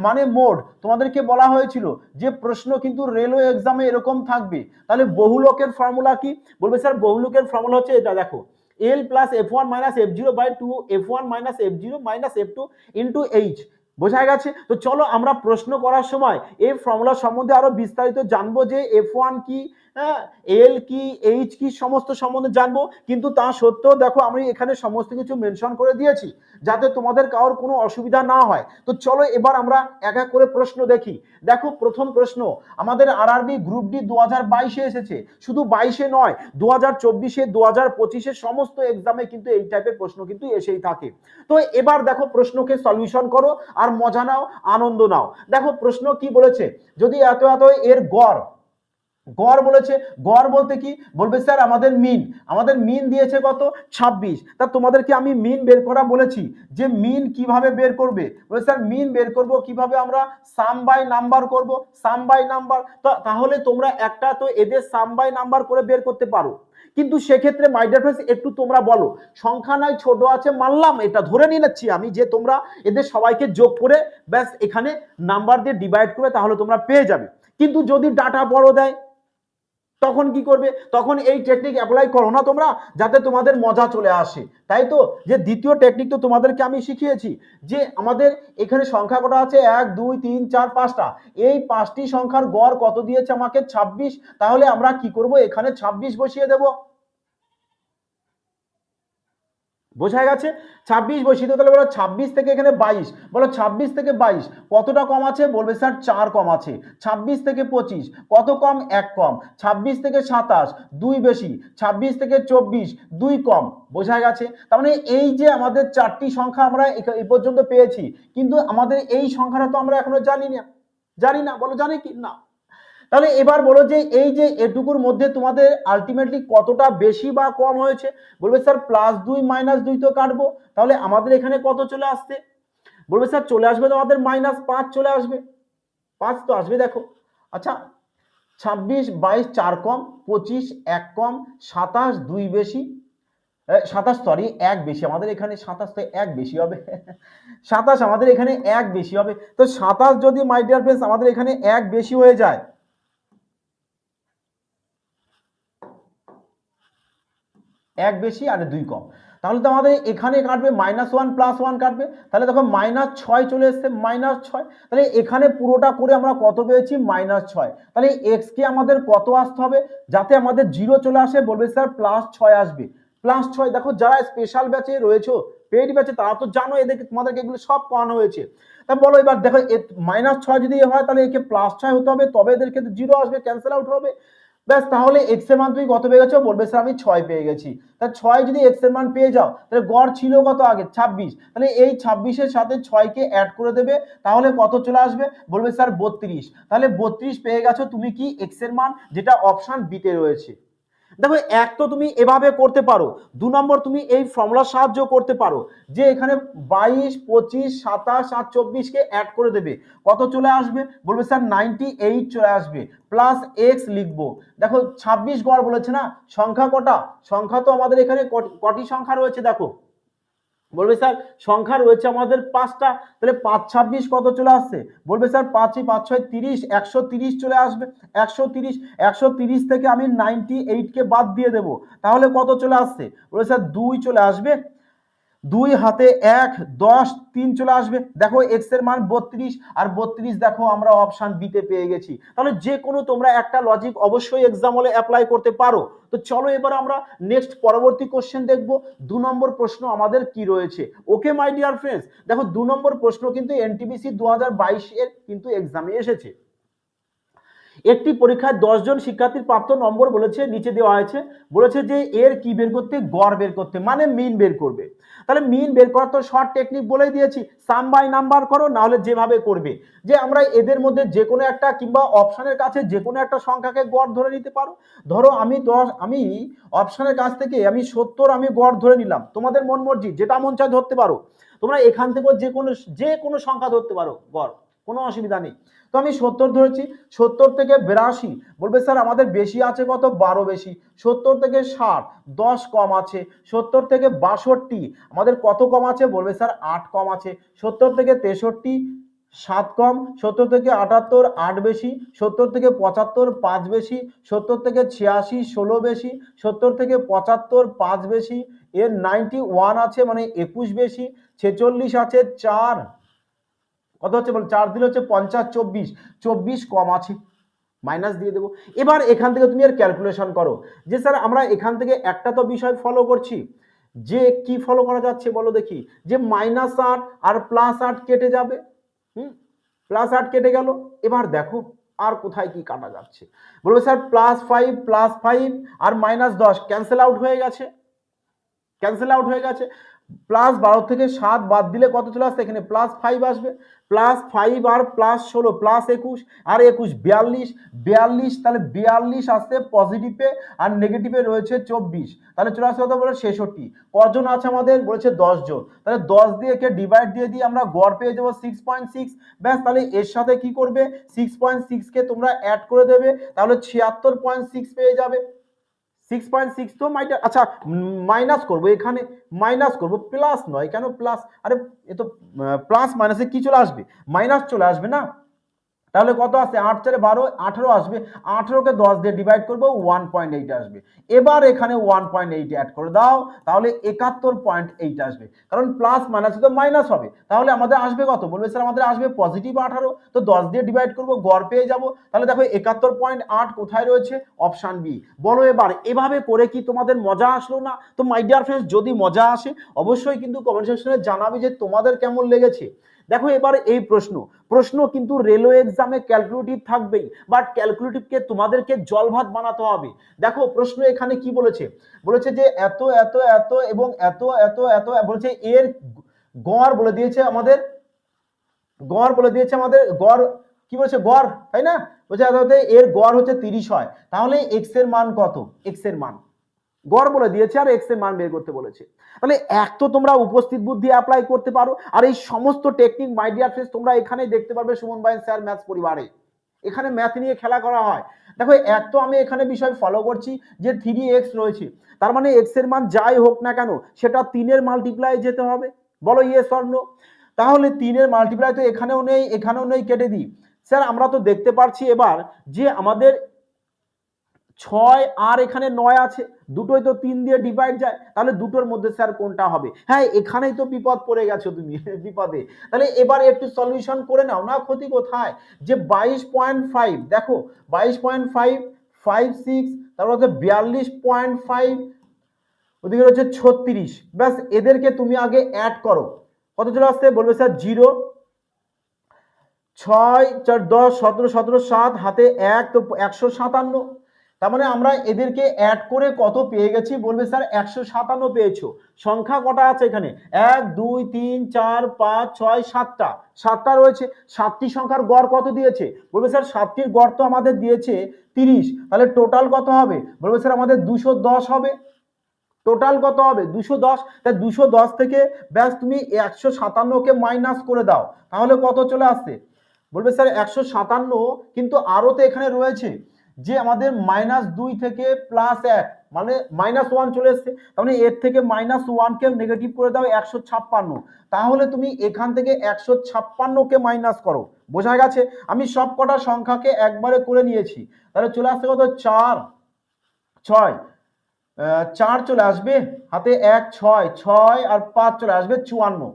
মানে মোড, তোমাদেরকে বলা হয়েছিল যে প্রশ্ন কিন্তু রেলওয়ে এক্সামে এরকম থাকবে। তাহলে বহুলকের ফর্মুলা কি বলবে স্যার, বহুলকের ফর্মুলা হচ্ছে এটা দেখো, L plus F one minus F zero by two F one minus F zero minus F two into H. বোঝা গেছে? তো চলো আমরা প্রশ্ন করার সময় এই ফর্মুলা সম্বন্ধে আরো বিস্তারিত জানবো, যে এফ ওয়ান কি, হ্যাঁ এল কি, এইচ কি, সমস্ত সম্বন্ধে জানবো। কিন্তু তা সত্ত্বেও দেখো আমি এখানে সমস্ত কিছু মেনশন করে দিয়েছি যাতে তোমাদের কারোর কোনো অসুবিধা না হয়। তো চলো এবার আমরা এক এক করে প্রশ্ন দেখি। দেখো প্রথম প্রশ্ন আমাদের আরআরবি গ্রুপ ডি 2022-এ এসেছে, শুধু 22-এ নয় 2024-এ 2025-এ সমস্ত এক্সামে কিন্তু এই টাইপের প্রশ্ন কিন্তু এসেই থাকে। তো এবার দেখো প্রশ্নকে সলিউশন করো আর মজা নাও, আনন্দ নাও। দেখো প্রশ্ন কি বলেছে, যদি এত এত এর গড়, গড় বলেছে, গড় বলতে কি বলবে স্যার আমাদের মিন দিয়েছে কত 26। তা তোমাদেরকে আমি মিন বের করা বলেছি, যে মিন কিভাবে বের করবে বলে স্যার মিন বের করব কিভাবে, আমরা সাম বাই নাম্বার করব, সাম বাই নাম্বার। তো তাহলে তোমরা একটা তো এদের সাম বাই নাম্বার করে বের করতে পারো, কিন্তু সেক্ষেত্রে মাই ডিয়ার ফ্রেন্ডস একটু তোমরা বলো, সংখ্যা নয় ছোট আছে মানলাম, এটা ধরে নিয়ে নিচ্ছি আমি যে তোমরা এদের সবাইকে যোগ করে ব্যাস এখানে নাম্বার দিয়ে ডিভাইড করবে, তাহলে তোমরা পেয়ে যাবে। কিন্তু যদি ডাটা বড় দেয় তখন কি করবে, তখন এই টেকনিক অ্যাপ্লাই করো না তোমরা, যাতে তোমাদের মজা চলে আসে। তাই তো, যে দ্বিতীয় টেকনিক তো তোমাদেরকে আমি শিখিয়েছি, যে আমাদের এখানে সংখ্যা কটা আছে 1 2 3 4 5টা, এই 5টি সংখ্যার গড় কত দিয়েছে আমাকে 26। তাহলে আমরা কি করব, এখানে 26 বসিয়ে দেব। বোঝা গেছে? 26 বসিয়ে দিতে, তাহলে বলো 26 থেকে এখানে 22, বলো 26 থেকে 22 কতটা কম আছে বলবে স্যার 4 কম আছে। 26 থেকে 25 কত কম, 1 কম। 26 থেকে 27 2 বেশি। 26 থেকে 24 2 কম। বোঝা গেছে? তার মানে এই যে আমাদের 4টি সংখ্যা আমরা এই পর্যন্ত পেয়েছি, কিন্তু আমাদের এই সংখ্যাটা তো আমরা এখনো জানি না, বলো জানি কি না? তাহলে এবার বলো যে এই যে এটুকুর মধ্যে তোমাদের আলটিমেটলি কতটা বেশি বা কম হয়েছে, বলবে স্যার +2 -2 তো কাটবো, তাহলে আমাদের এখানে কত চলে আসছে, বলবে স্যার চলে আসবে তোমাদের -5 চলে আসবে, 5 তো আসবে। দেখো আচ্ছা 26 22 4 কম, 25 1 কম, 27 2 বেশি, 27 সরি 1 বেশি, আমাদের এখানে 27 তো 1 বেশি হবে 27 আমাদের এখানে 1 বেশি হবে। তো 27 যদি মাই ডিয়ার ফ্রেন্ডস আমাদের এখানে 1 বেশি হয়ে যায়, 1 বেশি আর 2 কম, তাহলে তো আমাদের এখানে কাটবে -1 +1 কাটবে, তাহলে দেখো -6 চলে এসছে, -6। তাহলে এখানে পুরোটা করে আমরা কত পেয়েছি, -6। তাহলে x কে আমাদের কত আসতে হবে যাতে আমাদের 0 চলে আসে, বলবে স্যার +6 আসবে, +6। দেখো যারা স্পেশাল ব্যাচে রয়েছে, পেইড ব্যাচে, তারা তো জানো এদেরকে তোমাদেরকে এগুলো সব করানো হয়েছে। তা বলো এবার দেখো -6 যদি হয় তাহলে একে +6 হতে হবে, তবে এদেরকে 0 আসবে, ক্যান্সেল আউট হবে। ব্যাস, তাহলে এক্স এর মান তুমি কত পেয়ে গেছো, বলবে স্যার আমি 6 পেয়ে গেছি। তাহলে 6 যদি এক্স এর মান পেয়ে যাও, তাহলে গড় ছিল কত আগে 26, তাহলে এই 26-এর সাথে 6 কে অ্যাড করে দেবে, তাহলে কত চলে আসবে, বলবে স্যার 32। তাহলে 32 পেয়ে গেছো তুমি কি, এক্স এর মান, যেটা অপশন বি তে রয়েছে। দেখো এক তো তুমি এভাবে করতে পারো, 2 নম্বর তুমি এই ফর্মুলার সাহায্য করতে পারো, যে এখানে 22 25 27 আর 24 কে অ্যাড করে দেবে, কত চলে আসবে, বলবে স্যার 98 চলে আসবে, প্লাস এক্স লিখবো। দেখো 26 গড় বলেছে না, সংখ্যা কটা, সংখ্যা তো আমাদের এখানে কটি সংখ্যা রয়েছে দেখো, বলবে স্যার সংখ্যা রয়েছে আমাদের 5টা, তাহলে 5 26 কত চলে আসছে, বলবে স্যার 5 5 6 30, 130 চলে আসবে, 130 থেকে আমি 98 কে বাদ দিয়ে দেব, তাহলে কত চলে আসছে, বলবে স্যার 2 চলে আসবে। 2 হাতে 1 10 3 চলে আসবে। দেখো x এর মান 32 আর 32 দেখো আমরা অপশন বি তে পেয়ে গেছি। তাহলে যে কোনো তোমরা একটা লজিক অবশ্যই এক্সাম হলে অ্যাপ্লাই করতে পারো। তো চলো এবার আমরা নেক্সট পরবর্তী কোশ্চেন দেখব। 2 নম্বর প্রশ্ন আমাদের কি রয়েছে। ওকে মাই ডিয়ার ফ্রেন্ডস, দেখো 2 নম্বর প্রশ্ন কিন্তু এনটিপিসি 2022 এর কিন্তু এক্সামে এসেছে। একটি পরীক্ষায় 10 জন শিক্ষার্থীর প্রাপ্ত নম্বর বলেছে, নিচে দেওয়া হয়েছে, বলেছে যে এর কি বের করতে, গড় বের করতে, মানে মিন বের করবে। তাহলে মিন বের করার তো শর্ট টেকনিক বলেই দিয়েছি, সাম বাই নাম্বার করো, না হলে যেভাবে করবে যে আমরা এদের মধ্যে যে কোনো একটা কিংবা অপশনের কাছে যে কোনো একটা সংখ্যাকে গড় ধরে নিতে পারো। ধরো আমি অপশনের কাছ থেকে আমি 70 আমি গড় ধরে নিলাম, তোমাদের মন মর্জি যেটা মন চায় ধরতে পারো। তোমরা এখান থেকে যে কোনো সংখ্যা ধরতে পারো গড়, কোনো অসুবিধা নেই। তো আমি 70 ধরেছি, 70 থেকে 82, বলবে স্যার আমাদের বেশি আছে কত, 12 বেশি। 70 থেকে 60 10 কম আছে। 70 থেকে 62 আমাদের কত কম আছে, বলবে স্যার 8 কম আছে। 70 থেকে 63 7 কম। 70 থেকে 78 8 বেশি। 70 থেকে 75 5 বেশি। 70 থেকে 86 16 বেশি। 70 থেকে 75 5 বেশি। এর 91 আছে মানে 21 বেশি। 46 আছে 4, কত হচ্ছে বল, 4 দিলে হচ্ছে 50, 24 কম আছে, মাইনাস দিয়ে দেবো। এবার এখান থেকে তুমি এর ক্যালকুলেশন করো যে স্যার আমরা এখান থেকে একটা তো বিষয় ফলো করছি, যে কি ফলো করা যাচ্ছে বলো দেখি, যে -8 আর +8 কেটে যাবে। +8 কেটে গেল। এবার দেখো আর কোথায় কি কাটা যাচ্ছে, বলবে স্যার +5 আর -10 ক্যান্সেল আউট হয়ে গেছে, +12 থেকে 7 বাদ দিলে কত চলে আসছে, এখানে +5 আসবে। +5 আর +16 +21 আর 21 42, তাহলে 42 আসছে পজিটিভে আর নেগেটিভে রয়েছে 24, তাহলে চলে আসছে কত বলে 66। কজন আছে আমাদের, বলেছে 10 জন, তাহলে 10 দিয়ে কে ডিভাইড দিয়ে আমরা গড় পেয়ে যাবো 6.6। ব্যাস, তাহলে এর সাথে কি করবে, 6.6 কে তোমরা অ্যাড করে দেবে, তাহলে 76.6 পেয়ে যাবে। 6.6 তো আচ্ছা মাইনাস করবো, এখানে মাইনাস করবো, প্লাস নয়, কেন প্লাস, আরে এ তো প্লাস মাইনাসে কি চলে আসবে, মাইনাস চলে আসবে না। তাহলে কত আসছে, 8 4 12 18 আসবে। 18কে 10 দিয়ে ডিভাইড করবো 1.8 আসবে। এবার এখানে 1.8 অ্যাড করে দাও, তাহলে 71.8 আসবে, কারণ প্লাস মাইনাসে তো মাইনাস হবে। তাহলে আমাদের আসবে কত, বলবে স্যার আমাদের আসবে পজিটিভ 18, তো 10 দিয়ে ডিভাইড করবো, গড় পেয়ে যাব। তাহলে দেখো 71.8 কোথায় রয়েছে, অপশন বি। বলো এবার এভাবে করে কি তোমাদের মজা আসলো না? তো মাই ডিয়ার ফ্রেন্ডস, যদি মজা আসে অবশ্যই কিন্তু কমেন্ট সেকশনে জানাবে যে তোমাদের কেমন লেগেছে। দেখো এবার এই প্রশ্ন কিন্তু রেলওয়ে এক্সামে ক্যালকুলেটিভ থাকবেই, বাট ক্যালকুলেটিভকে তোমাদেরকে জল ভাত বানাতে হবে। দেখো প্রশ্ন এখানে কি বলেছে, বলেছে যে এত এত এত এবং এত এত এত, বলেছে এর গড় বলে দিয়েছে আমাদের, গড় কি বলেছে, গড়, তাই না? বলছে এর গড় হচ্ছে 30 হয়, তাহলে এক্স এর মান কত, এক্স এর মান গড় বলে দিয়েছে আর এক্স এর মান বের করতে বলেছে। তাহলে এক তো তোমরা উপস্থিত বুদ্ধি অ্যাপ্লাই করতে পারো, আর এই সমস্ত টেকনিক মাই ডিয়ার ফ্রেন্ডস তোমরা এখানেই দেখতে পারবে সুমন ভাই স্যার ম্যাথস পরিবারে। এখানে ম্যাথ নিয়ে খেলা করা হয়। দেখো এক তো আমি এখানে বিষয় ফলো করছি যে 3x রয়েছে, তার মানে এক্স এর মান যাই হোক না কেন সেটা 3 এর মাল্টিপ্লাই যেতে হবে, বলো ইয়েস অর নো। তাহলে 3 এর মাল্টিপ্লাই তো এখানেও নেই, কেটে দিই। স্যার আমরা তো দেখতে পাচ্ছি এবার যে আমাদের 6 আর এখানে 9 আছে, দুটোই তো 3 দিয়ে ডিভাইড যায়, তাহলে দুটোর মধ্যে স্যার কোনটা হবে? হ্যাঁ এখানেই তো বিপদ পড়ে গেছো তুমি বিপদে। তাহলে এবার একটু সলিউশন করে নাও না, ক্ষতি কোথায়, যে 22.5 দেখো 22.5 56, তারপর হচ্ছে 42.5, ওদিকে হচ্ছে 36, ব্যাস এদেরকে তুমি আগে অ্যাড করো, কত চলে আসছে, বলবে স্যার 0 6 4 10 17 17 7 হাতে 1 তো 157। তার মানে আমরা এদেরকে অ্যাড করে কত পেয়ে গেছি, বলবে স্যার 157 পেয়েছো। সংখ্যা কটা আছে এখানে, 1 2 3 4 5 6 7টা রয়েছে। 7টি সংখ্যার গড় কত দিয়েছে, বলবে স্যার 7টির গড় তো আমাদের দিয়েছে 30, তাহলে টোটাল কত হবে, বলবে স্যার আমাদের 210 হবে। টোটাল কত হবে 210, তাই 210 থেকে ব্যাস তুমি 157কে মাইনাস করে দাও, তাহলে কত চলে আসছে, বলবে স্যার 157, কিন্তু আরো তো এখানে রয়েছে যে আমাদের -2 থেকে +1 মানে -1 চলে এসছে, তার মানে এর থেকে -1কে নেগেটিভ করে দাও 156, তাহলে তুমি এখান থেকে 156কে মাইনাস করো। বোঝা গেছে, আমি সব কটা সংখ্যাকে একবারে করে নিয়েছি, তাহলে চলে আসছে কত 4 6 4 চলে আসবে, হাতে 1 6 6 আর 5 চলে আসবে 54।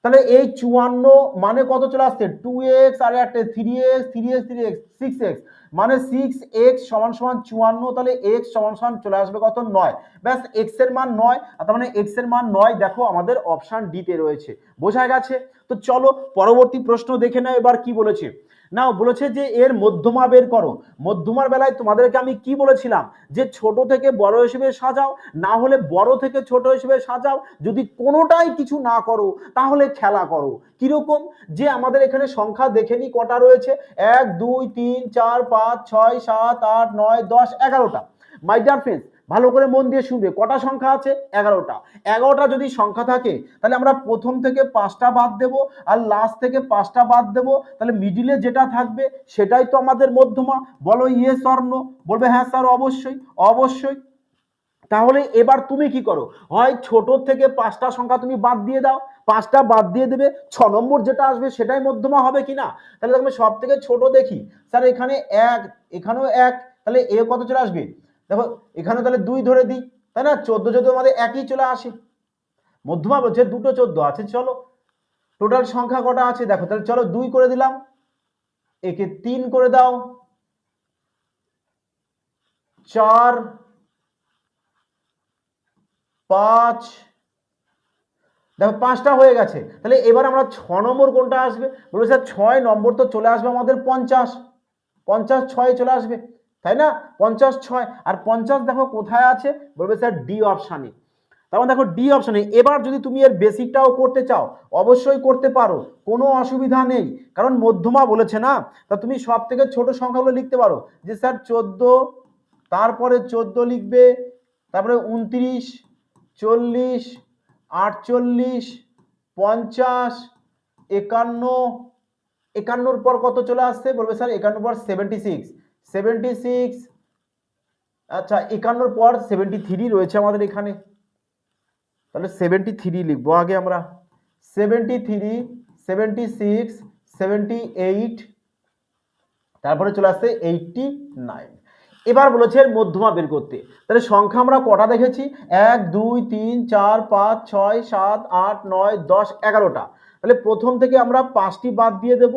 তাহলে এই 54 মানে কত চলে আসছে 2x আর একটা 3x 3x 3x 6x, মানে 6x সমান সমান 54। তাহলে x সমান সমান চলে আসবে কত 9। ব্যাস x এর মান 9, তার মানে x এর মান 9 দেখো আমাদের অপশন ডি তে রয়েছে। বোঝা গেছে? তো চলো পরবর্তী প্রশ্ন দেখে নাও এবার কি বলেছে। নাও বলেছে যে এর মধ্যমা বের করো। মধ্যমার বেলায় তোমাদেরকে আমি কি বলেছিলাম যে ছোট থেকে বড় হিসেবে সাজাও, না হলে বড় থেকে ছোট হিসেবে সাজাও, যদি কোনোটাই কিছু না করো তাহলে খেলা করো। কিরকম, যে আমাদের এখানে সংখ্যা দেখে নি কটা রয়েছে, 1 2 3 4 5 6 7 8 9 10 11টা। মাই ডিয়ার ফ্রেন্ডস, ভালো করে মন দিয়ে শুনবে, কটা সংখ্যা আছে 11টা। 11টা যদি সংখ্যা থাকে তাহলে আমরা প্রথম থেকে 5টা বাদ দেব আর লাস্ট থেকে 5টা বাদ দেব, তাহলে মিডিলে যেটা থাকবে সেটাই তো আমাদের মধ্যমা। বলো ইয়েস অর নো, বলবে হ্যাঁ স্যার অবশ্যই অবশ্যই। তাহলে এবার তুমি কি করো, হয় ছোট থেকে 5টা সংখ্যা তুমি বাদ দিয়ে দাও, 5টা বাদ দিয়ে দেবে, 6 নম্বর যেটা আসবে সেটাই মধ্যমা হবে কিনা। তাহলে দেখবে সব থেকে ছোট দেখি, স্যার এখানে 1, এখানেও 1, তাহলে এ কত চলে আসবে, দেখো এখানে তাহলে 2 ধরে দিই, তাই না, 14 14 আমাদের একই চলে আসে। মধ্যমা বলছে দুটো 14 আছে। চলো টোটাল সংখ্যা কটা আছে দেখো, তাহলে চলো 2 করে দিলাম, একে 3 করে দাও, 4 5, দেখো 5টা হয়ে গেছে। তাহলে এবার আমরা 6 নম্বর কোনটা আসবে, বলবে স্যার 6 নম্বর তো চলে আসবে আমাদের 50, 50 6 চলে আসবে, তাই না, 50 6। আর 50 দেখো কোথায় আছে, বলবে স্যার ডি অপশানে। তখন দেখো ডি অপশানে। এবার যদি তুমি এর বেসিকটাও করতে চাও অবশ্যই করতে পারো, কোনো অসুবিধা নেই, কারণ মধ্যমা বলেছে না। তা তুমি সব থেকে ছোট সংখ্যাগুলো লিখতে পারো, যে স্যার 14, তারপরে 14 লিখবে, তারপরে 29 40 48 50 51, 51 পর কত চলে আসছে, বলবে স্যার 51 পর 76 76, আচ্ছা 51 পর 73 রয়েছে আমাদের এখানে, তাহলে 73 লিখবো আগে আমরা, 73 76 78, তারপরে চলে আসছে 89। এবার বলেছে এর মধ্যমা বের করতে। তাহলে সংখ্যা আমরা কটা দেখেছি, 1 2 3 4 5 6 7 8 9 10 11টা। তাহলে প্রথম থেকে আমরা 5টি বাদ দিয়ে দেব,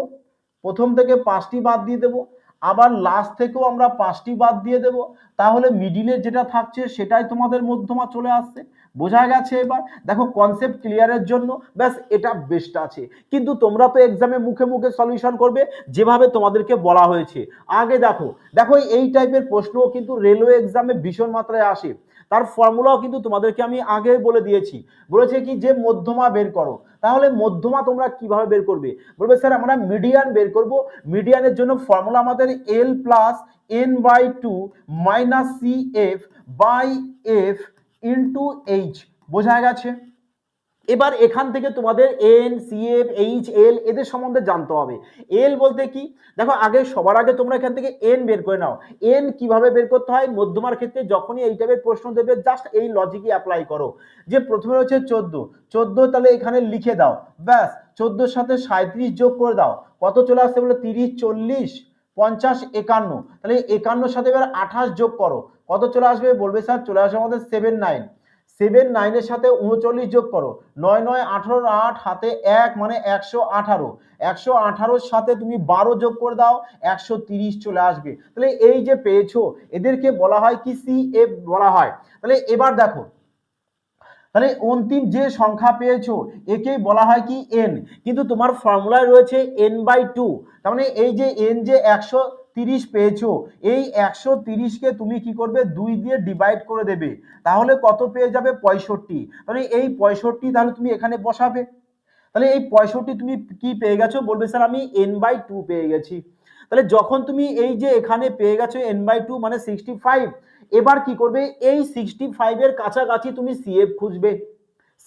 প্রথম থেকে 5টি বাদ দিয়ে দেব, আবার লাস্ট থেকেও আমরা 5টি বাদ দিয়ে দেব, তাহলে মিডিলে যেটা থাকছে সেটাই তোমাদের মধ্যমা চলে আসছে। বোঝা গেছে? এবার দেখো কনসেপ্ট ক্লিয়ারের জন্য ব্যাস এটা বেস্ট আছে। কিন্তু তোমরা তো এক্সামে মুখে মুখে সলিউশন করবে যেভাবে তোমাদেরকে বলা হয়েছে। আগে দেখো দেখো এই টাইপের প্রশ্নও কিন্তু রেলওয়ে এক্সামে ভীষণ মাত্রায় আসে, তার ফর্মুলাও কিন্তু তোমাদেরকে আমি আগে বলে দিয়েছি। বলেছে কি যে মধ্যমা বের করো, তাহলে মধ্যমা তোমরা কিভাবে বের করবে, বলবে স্যার আমরা মিডিয়ান বের করব। মিডিয়ানের জন্য ফর্মুলা আমাদের L plus N by 2 minus C F by F into H. বোঝা গেছে? এবার এখান থেকে তোমাদের N C F H L এদের সম্বন্ধে জানতে হবে। এল বলতে কি, দেখো আগে সবার আগে তোমরা এখান থেকে এন বের করে নাও। এন কিভাবে বের করতে হয়, মধ্যমার ক্ষেত্রে যখনই এই টাইপের প্রশ্ন দেবে জাস্ট এই লজিকই অ্যাপ্লাই করো, যে প্রথমে হচ্ছে 14 14, তাহলে এখানে লিখে দাও, ব্যাস 14 সাথে 37 যোগ করে দাও, কত চলে আসছে বলে 30 40 50 51, তাহলে 51 সাথে এবার 28 যোগ করো, কত চলে আসবে, বলবে স্যার চলে আসবে আমাদের 79 79 এর সাথে 39 যোগ করো, 9 9 18 8 হাতে 1 মানে 118, 118 সাথে তুমি 12 যোগ করে দাও, 130 চলে আসবে। তাহলে এই যে পেয়েছো এদেরকে বলা হয় কি সি এফ বলা হয়। তাহলে এবার দেখো, তাহলে অন্তিম যে সংখ্যা পেয়েছো একেই বলা হয় কি এন, কিন্তু তোমার ফর্মুলায় রয়েছে এন বাই 2, তার মানে এই যে এন যে 130 পেয়েছো, এই 130কে তুমি কি করবে 2 দিয়ে ডিভাইড করে দেবে, তাহলে কত পেয়ে যাবে 65। তাহলে এই 65 তাহলে তুমি এখানে বসাবে, তাহলে এই 65 তুমি কি পেয়ে গেছো, বলবে স্যার আমি এন বাই 2 পেয়ে গেছি। তাহলে যখন তুমি এই যে এখানে পেয়ে গেছো এন বাই 2 মানে 65, এবার কি করবে এই 65 এর কাছাকাছি তুমি সিএফ খুঁজবে।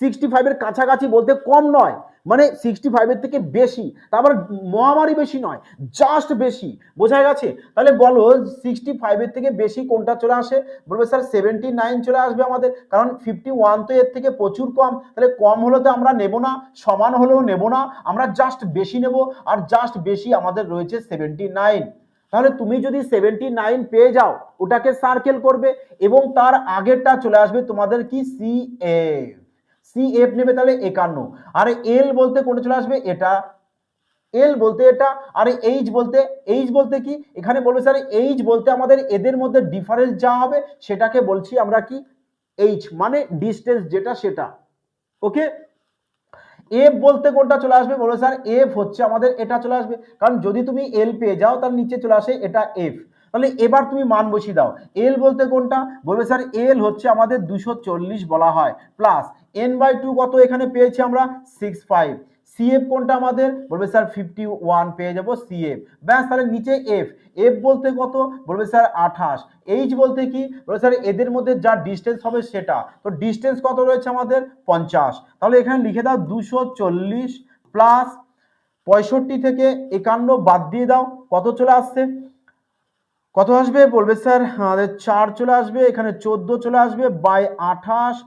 65 এর কাছাকাছি বলতে কম নয়, মানে 65 এর থেকে বেশি, তারপর মহামারী বেশি নয়, জাস্ট বেশি। বোঝা গেছে? তাহলে বলো 65 এর থেকে বেশি কোনটা চলে আসে, বলবে স্যার 79 চলে আসবে আমাদের, কারণ 51 তো এর থেকে প্রচুর কম, তাহলে কম হলে তো আমরা নেব না, সমান হলেও নেব না, আমরা জাস্ট বেশি নেব, আর জাস্ট বেশি আমাদের রয়েছে 79। তাহলে তুমি যদি 79 পেয়ে যাও ওটাকে সার্কেল করবে এবং তার আগেরটা চলে আসবে তোমাদের কি CF, CF নেবে তাহলে 51, আর এল বলতে কোনটা চলে আসবে এটা, এল বলতে এটা, আর এইচ বলতে কি এখানে বলবে স্যার এইচ বলতে আমাদের এদের মধ্যে ডিফারেন্স যা হবে সেটাকে বলছি আমরা কি এইচ, মানে ডিস্টেন্স যেটা সেটা। ওকে, এফ বলতে কোনটা চলে আসবে, বলবে স্যার এফ হচ্ছে আমাদের এটা চলে আসবে, কারণ যদি তুমি এল পেয়ে যাও তার নিচে চলে আসে এটা এফ। তাহলে এবার তুমি মান বসিয়ে দাও, এল বলতে কোনটা, বলবে স্যার এল হচ্ছে আমাদের 240 বলা হয়, প্লাস n/2 কত এখানে পেয়েছি আমরা 65, সিএফ কোনটা আমাদের, বলবে স্যার 51 পেয়ে যাবো সিএফ, ব্যাস তাহলে নিচে এফ, এফ বলতে কত, বলবে স্যার 28, এইচ বলতে কি, বলবে স্যার এদের মধ্যে যা ডিস্টেন্স হবে সেটা, তো ডিস্টেন্স কত রয়েছে আমাদের 50, তাহলে এখানে লিখে দাও 240 প্লাস 65 থেকে 51 বাদ দিয়ে দাও, কত চলে আসছে, কত আসবে, বলবে স্যার আমাদের 4 চলে আসবে, এখানে 14 চলে আসবে বাই 28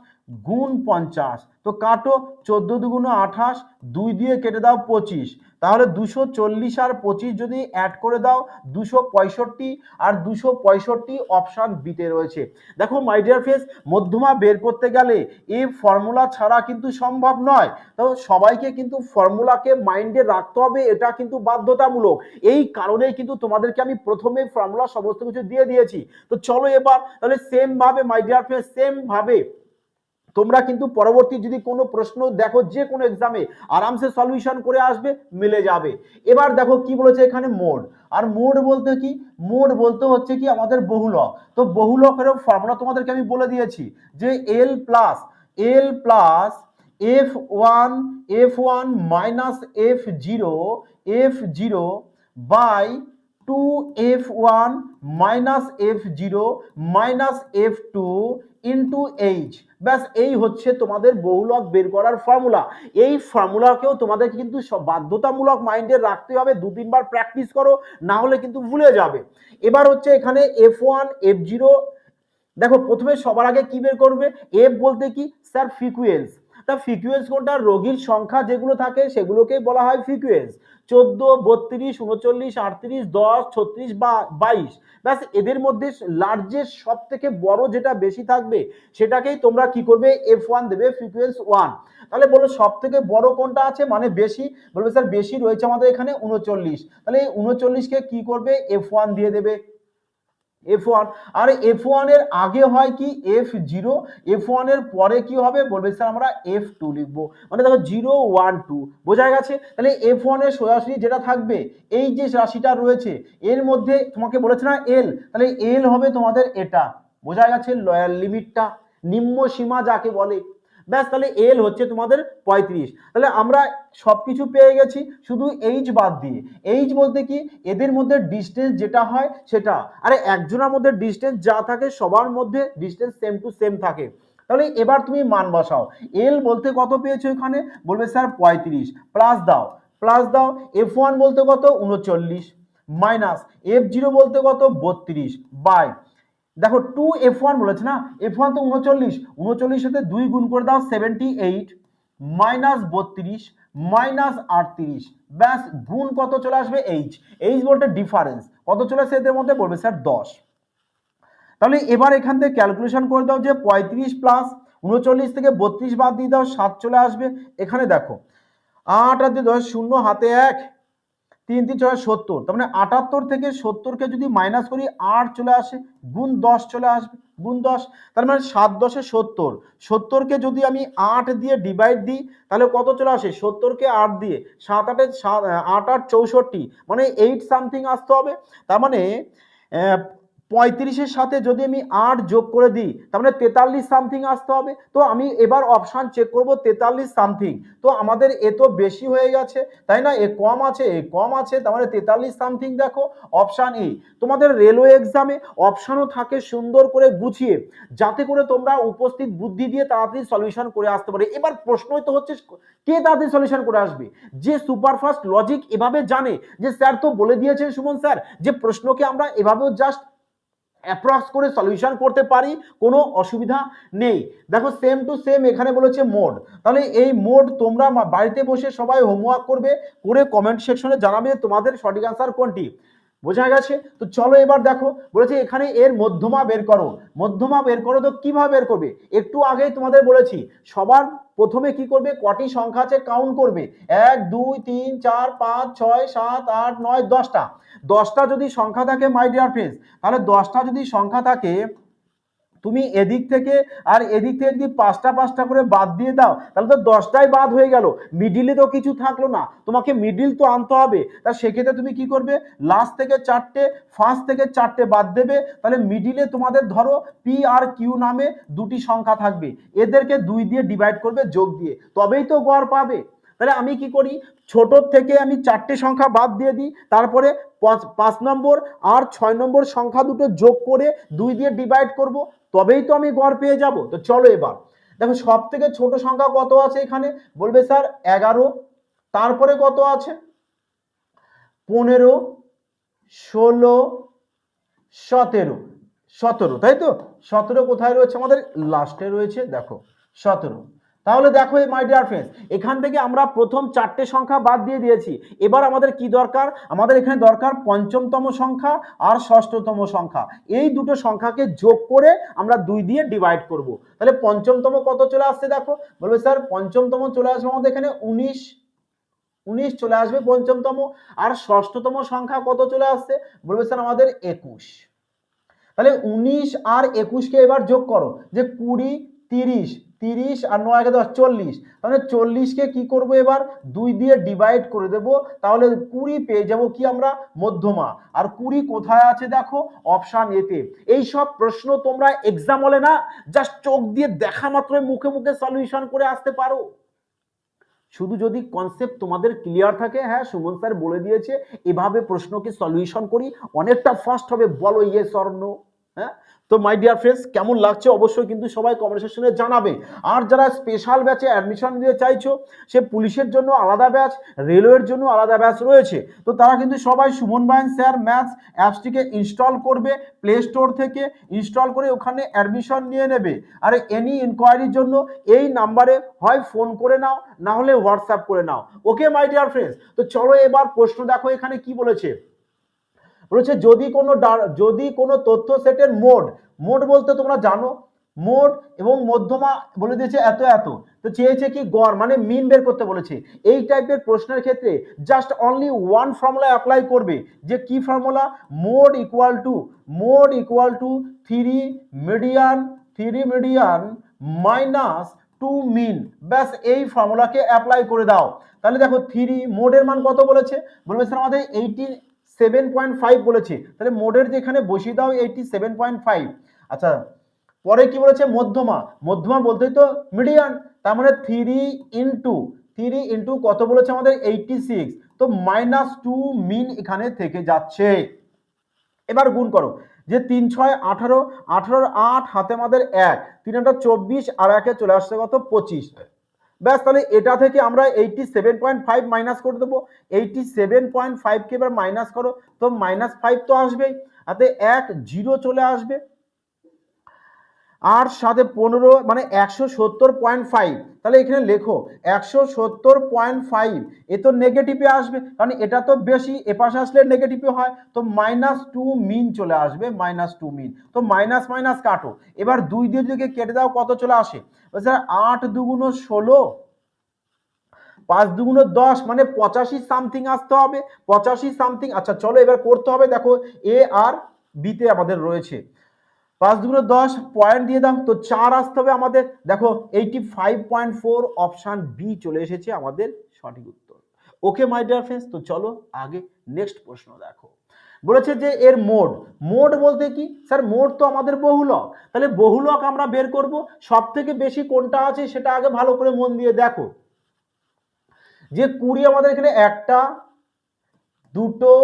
গুণ 50, তো কাটো 14 দুগুণ 28, 2 দিয়ে কেটে দাও 25, তাহলে 240 আর 25 যদি অ্যাড করে দাও 265, আর 265 অপশন বিতে রয়েছে। দেখো মাই ডিয়ার ফ্রেন্ডস, মধ্যমা বের করতে গেলে এই ফর্মুলা ছাড়া কিন্তু সম্ভব নয়, তো সবাইকে কিন্তু ফর্মুলাকে মাইন্ডে রাখতে হবে, এটা কিন্তু বাধ্যতামূলক, এই কারণেই কিন্তু তোমাদেরকে আমি প্রথমে ফর্মুলা সমস্ত কিছু দিয়ে দিয়েছি। তো চলো এবার তাহলে সেম ভাবে মাই ডিয়ার ফ্রেন্ডস, সেম ভাবে তোমরা কিন্তু পরবর্তী যদি কোনো প্রশ্ন দেখো যে কোনো এক্সামে আরামসে সলিউশন করে আসবে, মিলে যাবে। এবার দেখো কি বলেছে এখানে মোড, আর মোড বলতে কি, মোড বলতে হচ্ছে কি আমাদের বহুলক, তো বহুলকেরও ফর্মুলা তোমাদেরকে আমি বলে দিয়েছি যে L plus F one minus F zero by 2f1 minus f0 minus f2 into H, ব্যাস এই হচ্ছে তোমাদের বহুলক বের করার ফর্মুলা। এই ফর্মুলাকেও তোমাদের কিন্তু বাধ্যতামূলক মাইন্ডে রাখতে হবে, 2-3 বার প্র্যাকটিস করো, না হলে কিন্তু ভুলে যাবে। এবার হচ্ছে এখানে f1 f0, দেখো প্রথমে সবার আগে কি বের করবে, এফ বলতে কি স্যার ফ্রিকুয়েন্স, তা ফ্রিকুয়েন্স কোনটা, রোগীর সংখ্যা যেগুলো থাকে সেগুলোকেই বলা হয় ফ্রিকুয়েন্স, 14, 32, 39, 38, 10, 36 বা 22, ব্যাস এদের মধ্যে লার্জেস্ট সব থেকে বড় যেটা বেশি থাকবে সেটাকেই তোমরা কি করবে f1 দেবে, ফ্রিকুয়েন্স 1। তাহলে বলো সব থেকে বড় কোনটা আছে মানে বেশি, বলবে স্যার বেশি রয়েছে আমাদের এখানে 39, তাহলে এই 39কে কি করবে f1 দিয়ে দেবে, f1, আর f1 এর আগে হয় কি f0, f1 এর পরে কি হবে, বলবে স্যার আমরা f2 লিখবো, মানে দেখো 0 1 2, বোঝা গেছে। তাহলে f1 এর সরাসরি যেটা থাকবে এই যে রাশিটা রয়েছে এর মধ্যে তোমাকে বলেছে না এল, তাহলে এল হবে তোমাদের এটা, বোঝা গেছে লয়ার লিমিটটা, নিম্ন সীমা যাকে বলে, ব্যাস তাহলে এল হচ্ছে তোমাদের 35, তাহলে আমরা সবকিছু পেয়ে গেছি শুধু এইচ বাদ দিয়ে, এইচ বলতে কি এদের মধ্যে ডিস্টেন্স যেটা হয় সেটা, আরে একজনের মধ্যে ডিস্টেন্স যা থাকে সবার মধ্যে ডিস্টেন্স সেম টু সেম থাকে। তাহলে এবার তুমি মান বসাও, এল বলতে কত পেয়েছো এখানে, বলবে স্যার 35, প্লাস দাও f1 বলতে কত 39, মাইনাস f0 বলতে কত 32 বাই, দেখো 2f1 বলেছে না, f1 তো 39 সাথে 2 গুণ করে দাও 78 মাইনাস 32 মাইনাস 38, ব্যাস গুণ কত চলে আসবে এইচ বলতে ডিফারেন্স কত চলে আসে এদের মধ্যে, বলবে স্যার 10। তাহলে এবার এখান থেকে ক্যালকুলেশন করে দাও যে 35 প্লাস 39 থেকে 32 বাদ দিয়ে দাও 7 চলে আসবে, এখানে দেখো 8 আর 10 শূন্য হাতে 1, 3 3 6 70, তার মানে 78 থেকে 70কে যদি মাইনাস করি 8 চলে আসে, গুণ 10 চলে আসবে, গুণ 10, তার মানে 7 10 70, 70কে যদি আমি 8 দিয়ে ডিভাইড দিই তাহলে কত চলে আসে, 70কে 8 দিয়ে 7 8 8 8 64, মানে 8 সামথিং আসতে হবে, তার মানে 35-এর সাথে যদি আমি 8 যোগ করে দিই তার মানে 43 সামথিং আসতে হবে, তো আমি এবার অপশান চেক করব 43 সামথিং, তো আমাদের এ তো বেশি হয়ে গেছে তাই না, এ কম আছে, তার মানে 43 সামথিং, দেখো অপশান এ। তোমাদের রেলওয়ে এক্সামে অপশানও থাকে সুন্দর করে গুছিয়ে, যাতে করে তোমরা উপস্থিত বুদ্ধি দিয়ে তাড়াতাড়ি সলিউশন করে আসতে পারে। এবার প্রশ্নই তো হচ্ছে কে তাড়াতাড়ি সলিউশন করে আসবে, যে সুপারফাস্ট লজিক এভাবে জানে, যে স্যার তো বলে দিয়েছেন সুমন স্যার যে প্রশ্নকে আমরা এভাবেও জাস্ট অ্যাপ্রক্স করে সলিউশন করতে পারি, কোনো অসুবিধা নেই। দেখো সেম টু সেম এখানে বলেছে মোড, তাহলে এই মোড তোমরা বাড়িতে বসে সবাই হোমওয়ার্ক করবে, করে কমেন্ট সেকশনে জানাবে তোমাদের সঠিক আনসার কোনটি। বোঝা গেছে? তো চলো এবার দেখো, বলেছে এখানে এর মধ্যমা বের করো। মধ্যমা বের করো, তো কিভাবে বের করবে? একটু আগেই তোমাদের বলেছি, সবার প্রথমে কি করবে, কটি সংখ্যা আছে কাউন্ট করবে। 1 2 3 4 5 6 7 8 9 10টা। 10টা যদি সংখ্যা থাকে মাই ডিয়ার ফ্রেন্ডস, তাহলে 10টা যদি সংখ্যা থাকে, তুমি এদিক থেকে আর এদিক থেকে যদি পাঁচটা পাঁচটা করে বাদ দিয়ে দাও, তাহলে তো 10টাই বাদ হয়ে গেল, মিডিলে তো কিছু থাকলো না, তোমাকে মিডিল তো আনতে হবে। তা সেক্ষেত্রে তুমি কি করবে, লাস্ট থেকে চারটে, ফার্স্ট থেকে চারটে বাদ দেবে, তাহলে মিডিলে তোমাদের ধরো পি আর কিউ নামে দুটি সংখ্যা থাকবে, এদেরকে 2 দিয়ে ডিভাইড করবে যোগ দিয়ে, তবেই তো গড় পাবে। তাহলে আমি কি করি, ছোট থেকে আমি চারটে সংখ্যা বাদ দিয়ে দিই, তারপরে 5 নম্বর আর 6 নম্বর সংখ্যা দুটো যোগ করে 2 দিয়ে ডিভাইড করব, তবেই তো আমি গড় পেয়ে যাব। তো চলো এবার দেখো, সব থেকে ছোট সংখ্যা কত আছে এখানে, বলবে স্যার 11। তারপরে কত আছে, 15, 16, 17। 17, তাই তো? 17 কোথায় রয়েছে, আমাদের লাস্টে রয়েছে, দেখো 17। তাহলে দেখো মাই ডিয়ার ফ্রেন্ডস, এখান থেকে আমরা প্রথম চারটে সংখ্যা বাদ দিয়ে দিয়েছি। এবার আমাদের কি দরকার, আমাদের এখানে দরকার পঞ্চমতম সংখ্যা আর ষষ্ঠতম সংখ্যা, এই দুটো সংখ্যাকে যোগ করে আমরা 2 দিয়ে ডিভাইড করব। তাহলে পঞ্চমতম কত চলে আসছে দেখো, বলবে স্যার পঞ্চমতম চলে আসবে আমাদের এখানে 19। 19 চলে আসবে পঞ্চমতম। আর ষষ্ঠতম সংখ্যা কত চলে আসছে, বলবে স্যার আমাদের 21। তাহলে 19 আর 21কে এবার যোগ করো, যে 20, 30, 30 আর 9 10, 40। তাহলে 40কে কি করব, এবার 2 দিয়ে ডিভাইড করে দেব, তাহলে 20 পেয়ে যাব কি আমরা, মধ্যমা। আর 20 কোথায় আছে দেখো, অপশন এতে। এই সব প্রশ্ন তোমরা এক্সাম হলে না জাস্ট চোখ দিয়ে দেখা মাত্রই মুখে মুখে সলিউশন করে আসতে পারো, শুধু যদি কনসেপ্ট তোমাদের ক্লিয়ার থাকে। হ্যাঁ সুমন স্যার বলে দিয়েছে এভাবে প্রশ্নকে সলিউশন করি, অনেকটা ফাস্ট হবে, বলো ইয়েস অর নো। হ্যাঁ, তো মাই ডিয়ার ফ্রেন্ডস কেমন লাগছে অবশ্যই কিন্তু সবাই কমেন্ট সেকশনে জানাবে। আর যারা স্পেশাল ব্যাচে অ্যাডমিশন নিতে চাইছো, সে পুলিশের জন্য আলাদা ব্যাচ, রেলওয়ের জন্য আলাদা ব্যাচ রয়েছে, তো তারা কিন্তু সবাই সুমন বায়ন স্যার ম্যাথস অ্যাপসটিকে ইনস্টল করবে, প্লে স্টোর থেকে ইনস্টল করে ওখানে অ্যাডমিশন নিয়ে নেবে। আর এনি ইনকোয়ারির জন্য এই নাম্বারে হয় ফোন করে নাও, না হলে হোয়াটসঅ্যাপ করে নাও। ওকে মাই ডিয়ার ফ্রেন্ডস, তো চলো এবার প্রশ্ন দেখো এখানে কি বলেছে। বলেছে যদি কোনো তথ্য সেটের মোড, মোড বলতে তোমরা জানো, মোড এবং মধ্যমা বলে দিয়েছে এত এত, তো চেয়েছে কি গড় মানে মিন বের করতে বলেছে। এই টাইপের প্রশ্নের ক্ষেত্রে just only one formula apply করবে, যে কি formula, mode equal to 3 median minus 2 মিন, ব্যাস এই ফর্মুলাকে অ্যাপ্লাই করে দাও। তাহলে দেখো 3 মোডের মান কত বলেছে, বলবে স্যার আমাদের 7.5 বলেছে, তাহলে মোডের যেখানে বসিয়ে দাও 87.5। আচ্ছা, পরে কি বলেছে, মধ্যমা, মধ্যমা বলতে তো মিডিয়ান, তার মানে 3 ইন্টু কত বলেছে আমাদের 86, তো -2 মিন এখানে থেকে যাচ্ছে। এবার গুণ করো, যে 3 6 18, 18 8 হাতে আমাদের 1, 3 24 আর 1 চলে আসছে কত 25। ব্যাস, তাহলে এটা থেকে আমরা 87.5 মাইনাস করে দেবো। 87.5 কে এবার মাইনাস করো, তো -5 তো আসবেই, তাতে 1 0 চলে আসবে, আর সাথে 15 মানে 170.5। তাহলে এখানে লেখো 170.5, এ তো নেগেটিভে আসবে, কারণ এটা তো বেশি, এপাশে আসলে নেগেটিভে হয়, তো -2 মিন চলে আসবে, -2 মিন, তো মাইনাস মাইনাস কাটো। এবার 2 দিয়ে যদি কেটে দাও কত চলে আসে, স্যার 8 দুগুণ 16, 5 দুগুণ 10, মানে 85 সামথিং আসতে হবে, 85 সামথিং। আচ্ছা চলো এবার করতে হবে, দেখো এ আর বিতে আমাদের রয়েছে, 5 দুগুণ 10 পয়েন্ট দিয়ে দাও, তো 4 আসতে হবে আমাদের। দেখো 85.4, অপশন বি চলে এসেছে আমাদের সঠিক উত্তর। ওকে মাই ডিয়ার ফ্রেন্ডস, তো চলো আগে নেক্সট প্রশ্ন দেখো। বলেছে যে এর মোড, মোড বলতে কি স্যার, মোড তো আমাদের বহুলক, তাহলে বহুলক আমরা বের করব, সব থেকে বেশি কোনটা আছে সেটা আগে ভালো করে মন দিয়ে দেখো। যে 20 আমাদের এখানে 1টা 2টো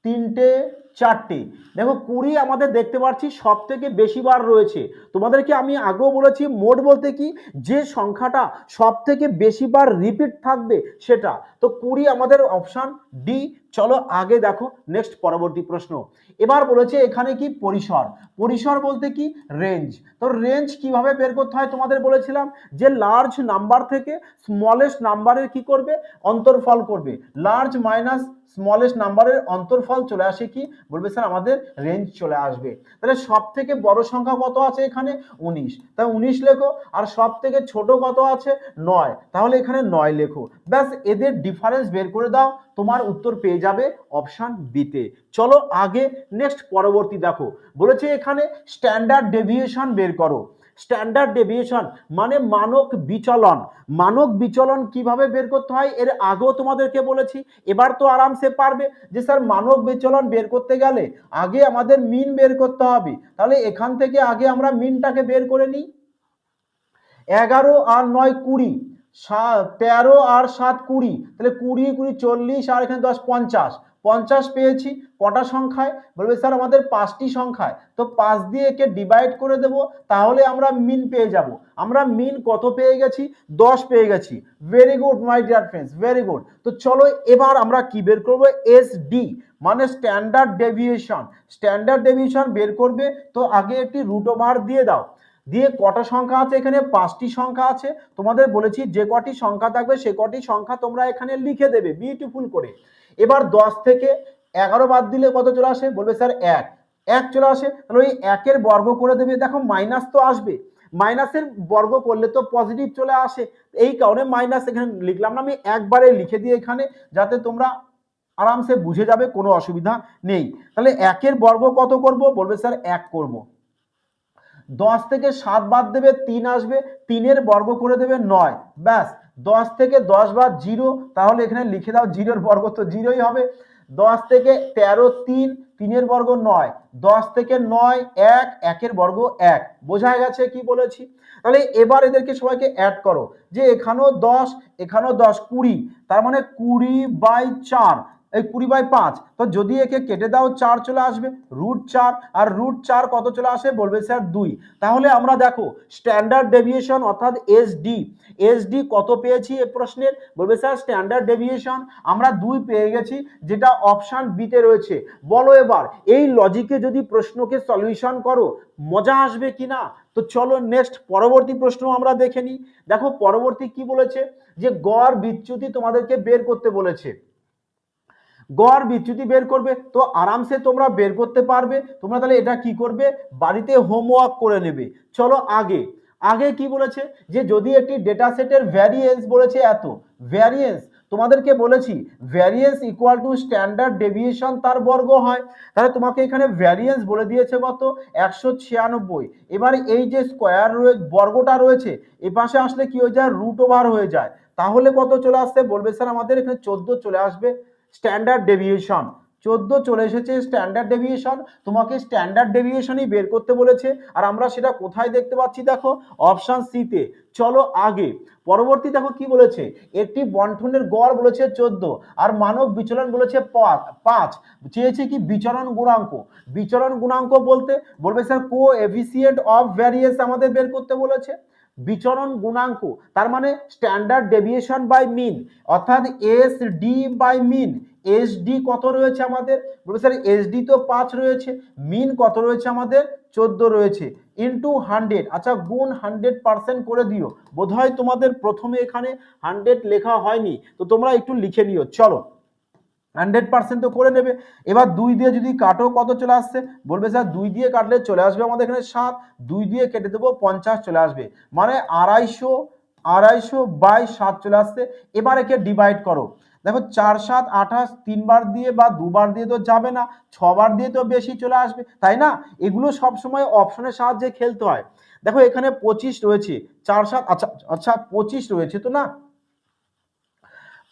3টে চারটে। দেখো 20 আমাদের দেখতে পাচ্ছি সব থেকে বেশি বার রয়েছে। তোমাদেরকে আমি আগেও বলেছি মোট বলতে কি, যে সংখ্যাটা সব থেকে বেশি বার রিপিট থাকবে সেটা। তো 20 আমাদের অপশান ডি। চলো আগে দেখো নেক্সট পরবর্তী প্রশ্ন। এবার বলেছে এখানে কি পরিসর। পরিসর বলতে কি রেঞ্জ। তো রেঞ্জ কিভাবে বের করতে হয় তোমাদের বলেছিলাম যে লার্জ নাম্বার থেকে স্মলেস্ট নাম্বারের কি করবে, অন্তর্ফল করবে। লার্জ মাইনাস স্মলেস্ট নাম্বারের অন্তর্ফল চলে আসে কি, বলবে স্যার আমাদের রেঞ্জ চলে আসবে। তাহলে সব থেকে বড় সংখ্যা কত আছে এখানে 19, তাই 19 লেখো। আর সব থেকে ছোট কত আছে 9, তাহলে এখানে 9 লেখো। ব্যাস এদের ডিফারেন্স বের করে দাও, তোমার উত্তর পেয়ে যাবে অপশন বিতে। চলো আগে নেক্সট পরবর্তী দেখো। বলেছে এখানে স্ট্যান্ডার্ড ডেভিয়েশন বের করো। স্ট্যান্ডার্ড ডেভিয়েশন মানে মানক বিচলন। মানক বিচলন কিভাবে বের করতে হয় এর আগেও তোমাদেরকে বলেছি, এবার তো আরামসে পারবে যে স্যার মানক বিচলন বের করতে গেলে আগে আমাদের মিন বের করতে হবে। তাহলে এখান থেকে আগে আমরা মিনটাকে বের করে নিই। 11 আর 9 20, 13 আর 7 20, তাহলে 20 20 40 আর এখানে 10 50, 50 পেয়েছি। কটা সংখ্যায়, বলবে স্যার আমাদের 5টি সংখ্যায়। তো 5 দিয়ে একে ডিভাইড করে দেব, তাহলে আমরা মিন পেয়ে যাব। আমরা মিন কত পেয়ে গেছি, 10 পেয়ে গেছি। Very good my dear friends, very good. তো চলো এবার আমরা কি বের করব, এসডি মানে স্ট্যান্ডার্ড ডেভিয়েশন। স্ট্যান্ডার্ড ডেভিয়েশন বের করবে তো আগে একটি রুট ওভার দিয়ে দাও। দিয়ে কটা সংখ্যা আছে এখানে, 5টি সংখ্যা আছে। তোমাদের বলেছি যে কটি সংখ্যা থাকবে সে কটি সংখ্যা তোমরা এখানে লিখে দেবে বিউটিফুল করে। এবার 10 থেকে 11 বাদ দিলে কত চলে আসে, বলবে স্যার 1, 1 চলে আসে। তাহলে ওই 1-এর বর্গ করে দেবে। দেখো মাইনাস তো আসবে, মাইনাসের বর্গ করলে তো পজিটিভ চলে আসে, এই কারণে মাইনাস এখানে লিখলাম না, আমি একবারে লিখে দিই এখানে যাতে তোমরা আরামসে বুঝে যাবে, কোনো অসুবিধা নেই। তাহলে 1-এর বর্গ কত করব, বলবে স্যার 1 করব। 10 থেকে 7 বাদ দেবে 3 আসবে, 3-এর বর্গ করে দেবে 9, ব্যাস। 10 থেকে 10 বাদ 0, তাহলে এখানে লিখে দাও 0-এর বর্গ তো 0ই হবে। 10 থেকে 13 3, 3-এর বর্গ 9, 10 থেকে 9 1, 1-এর বর্গ 1। বোঝা গেছে কি বলেছি। তাহলে এবার এদেরকে সবাইকে অ্যাড করো, যে এখানেও 10 এখানেও 10 20, তার মানে 20/4, এই 20/5। তো যদি একে কেটে দাও 4 চলে আসবে, √4। আর √4 কত চলে আসে, বলবে স্যার 2। তাহলে আমরা দেখো স্ট্যান্ডার্ড ডেভিয়েশন অর্থাৎ এসডি, এসডি কত পেয়েছি এই প্রশ্নের, বলবে স্যার স্ট্যান্ডার্ড ডেভিয়েশন আমরা 2 পেয়ে গেছি, যেটা অপশন বিতে রয়েছে। বলো এবার এই লজিকে যদি প্রশ্নকে সলিউশন করো মজা আসবে কিনা। তো চলো নেক্সট পরবর্তী প্রশ্ন আমরা দেখে নিই। দেখো পরবর্তী কি বলেছে, যে গড় বিচ্যুতি তোমাদেরকে বের করতে বলেছে। গড় বিচ্যুতি বের করবে, তো আরামসে তোমরা বের করতে পারবে। তোমরা তাহলে এটা কি করবে, বাড়িতে হোমওয়ার্ক করে নেবে। চলো আগে আগে কি বলেছে, যে যদি একটি ডেটা সেটের ভ্যারিয়েন্স বলেছে এত, ভ্যারিয়েন্স তোমাদেরকে বলেছি variance equal to standard deviation তার বর্গ হয়। তাহলে তোমাকে এখানে ভ্যারিয়েন্স বলে দিয়েছে কত, 196। এবার এই যে স্কোয়ার বর্গটা রয়েছে এ পাশে আসলে কি হয়ে যায়, √ওভার হয়ে যায়। তাহলে কত চলে আসছে, বলবে স্যার আমাদের এখানে 14 চলে আসবে। স্ট্যান্ডার্ড ডেভিয়েশন 14 চলে এসেছে। স্ট্যান্ডার্ড ডেভিয়েশন তোমাকে স্ট্যান্ডার্ড ডেভিয়েশনই বের করতে বলেছে, আর আমরা সেটা কোথায় দেখতে পাচ্ছি, দেখো অপশন সিতে। চলো আগে পরবর্তী দেখো কি বলেছে, একটি বণ্টনের গড় বলেছে 14 আর মানক বিচলন বলেছে 5। চেয়েছে কি বিচরণ গুণাঙ্ক। বিচরণ গুণাঙ্ক বলতে বলবে স্যার কোএফিসিয়েন্ট অফ ভ্যারিয়েন্স আমাদের বের করতে বলেছে। বিচরণ গুণাঙ্ক তার মানে স্ট্যান্ডার্ড ডেভিয়েশন বাই মিন, অর্থাৎ S D by mean. S D কত রয়েছে আমাদের, বলবে স্যার এস ডি তো 5 রয়েছে, মিন কত রয়েছে আমাদের 14 রয়েছে, ইন্টু 100। আচ্ছা গুণ 100% করে দিও। বোধহয় তোমাদের প্রথমে এখানে 100 লেখা হয়নি, তো তোমরা একটু লিখে নিও। চলো 100% তো করে নেবে। এবার 2 দিয়ে যদি কাটো কত চলে আসছে, বলবে স্যার 2 দিয়ে কাটলে চলে আসবে আমাদের এখানে 7, 2 দিয়ে কেটে দেবো 50 চলে আসবে, মানে 250/7 চলে আসছে। এবার একে ডিভাইড করো। দেখো 4 7 28, 3 বার দিয়ে বা 2 বার দিয়ে তো যাবে না, 6 বার দিয়ে তো বেশি চলে আসবে, তাই না। এগুলো সব সময় অপশনের সাহায্যে খেলতে হয়। দেখো এখানে 25 রয়েছে, 4 7 আচ্ছা আচ্ছা 25 রয়েছে তো না,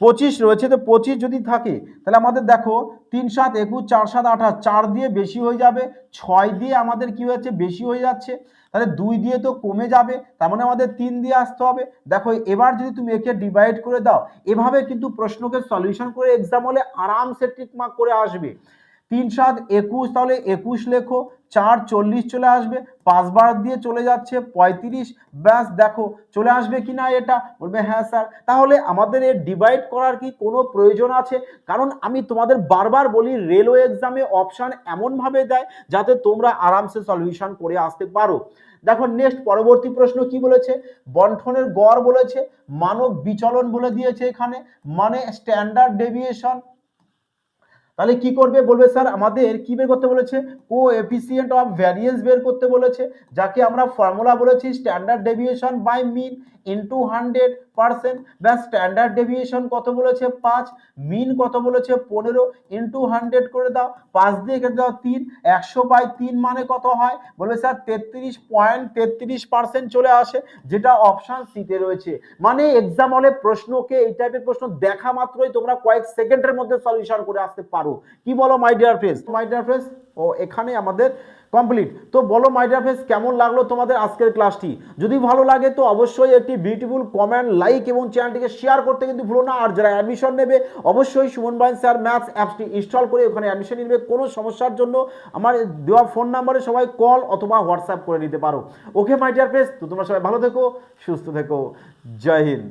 25 রয়েছে। তো 25 যদি থাকে তাহলে আমাদের দেখো 3 7 21, 4 7 28, 4 দিয়ে বেশি হয়ে যাবে, 6 দিয়ে আমাদের কি হচ্ছে বেশি হয়ে যাচ্ছে, তাহলে 2 দিয়ে তো কমে যাবে, তার মানে আমাদের 3 দিয়ে আসতে হবে। দেখো এবার যদি তুমি একে ডিভাইড করে দাও, এভাবে কিন্তু প্রশ্নকে সলিউশন করে এক্সাম হলে আরামসে টিক মার্ক করে আসবে। 3×7 = 21, তাহলে 21 লেখো, 4 40 চলে আসবে, 5 বার দিয়ে চলে যাচ্ছে 35, ব্যাস দেখো চলে আসবে কি না এটা, বলবে হ্যাঁ স্যার। তাহলে আমাদের এর ডিভাইড করার কি কোনো প্রয়োজন আছে? কারণ আমি তোমাদের বারবার বলি রেলওয়ে এক্সামে অপশন এমন ভাবে দেয় যাতে তোমরা আরামসে সলিউশন করে আসতে পারো। দেখো নেক্সট পরবর্তী প্রশ্ন কি বলেছে, বন্ঠনের গড় বলেছে, মানক বিচলন বলে দিয়েছে এখানে, মানে স্ট্যান্ডার্ড ডেভিয়েশন। তাহলে কি করবে, বলবে স্যার আমাদের কি বের করতে বলেছে, কোএফিসিয়েন্ট অফ ভ্যারিয়েন্স বের করতে বলেছে, যাকে আমরা ফর্মুলা বলেছি standard deviation by mean into 100%। ব্যাস স্ট্যান্ডার্ড ডেভিয়েশন কত বলেছে 5, মিন কত বলেছে 15, ইনটু 100 করে দাও, 5 দিয়ে কেটে দাও 3, 100/3 মানে কত হয়, বলবে স্যার 33.33% চলে আসে, যেটা অপশন সিতে রয়েছে। মানে এক্সাম হলে প্রশ্নকে এই টাইপের প্রশ্ন দেখা মাত্রই তোমরা কয়েক সেকেন্ডের মধ্যে সলিউশন করে আসতে পারো। কি বলো my dear friends? My dear friends, ও এখানে আমাদের কমপ্লিট। তো বলো মাই ডিয়ার ফ্রেন্ডস কেমন লাগলো তোমাদের আজকের ক্লাসটি? যদি ভালো লাগে তো অবশ্যই একটি বিউটিফুল কমেন্ট, লাইক এবং চ্যানেলটিকে শেয়ার করতে কিন্তু ভুলো না। আর যারা অ্যাডমিশন নেবে অবশ্যই সুমন বাইন স্যার ম্যাথস অ্যাপসটি ইনস্টল করে ওখানে অ্যাডমিশন নেবে। কোনো সমস্যার জন্য আমার দেওয়া ফোন নাম্বারে সবাই কল অথবা হোয়াটসঅ্যাপ করে নিতে পারো। ওকে মাই ডিয়ার ফ্রেন্ডস, তো তোমরা সবাই ভালো থেকো, সুস্থ থেকো, জয় হিন্দ।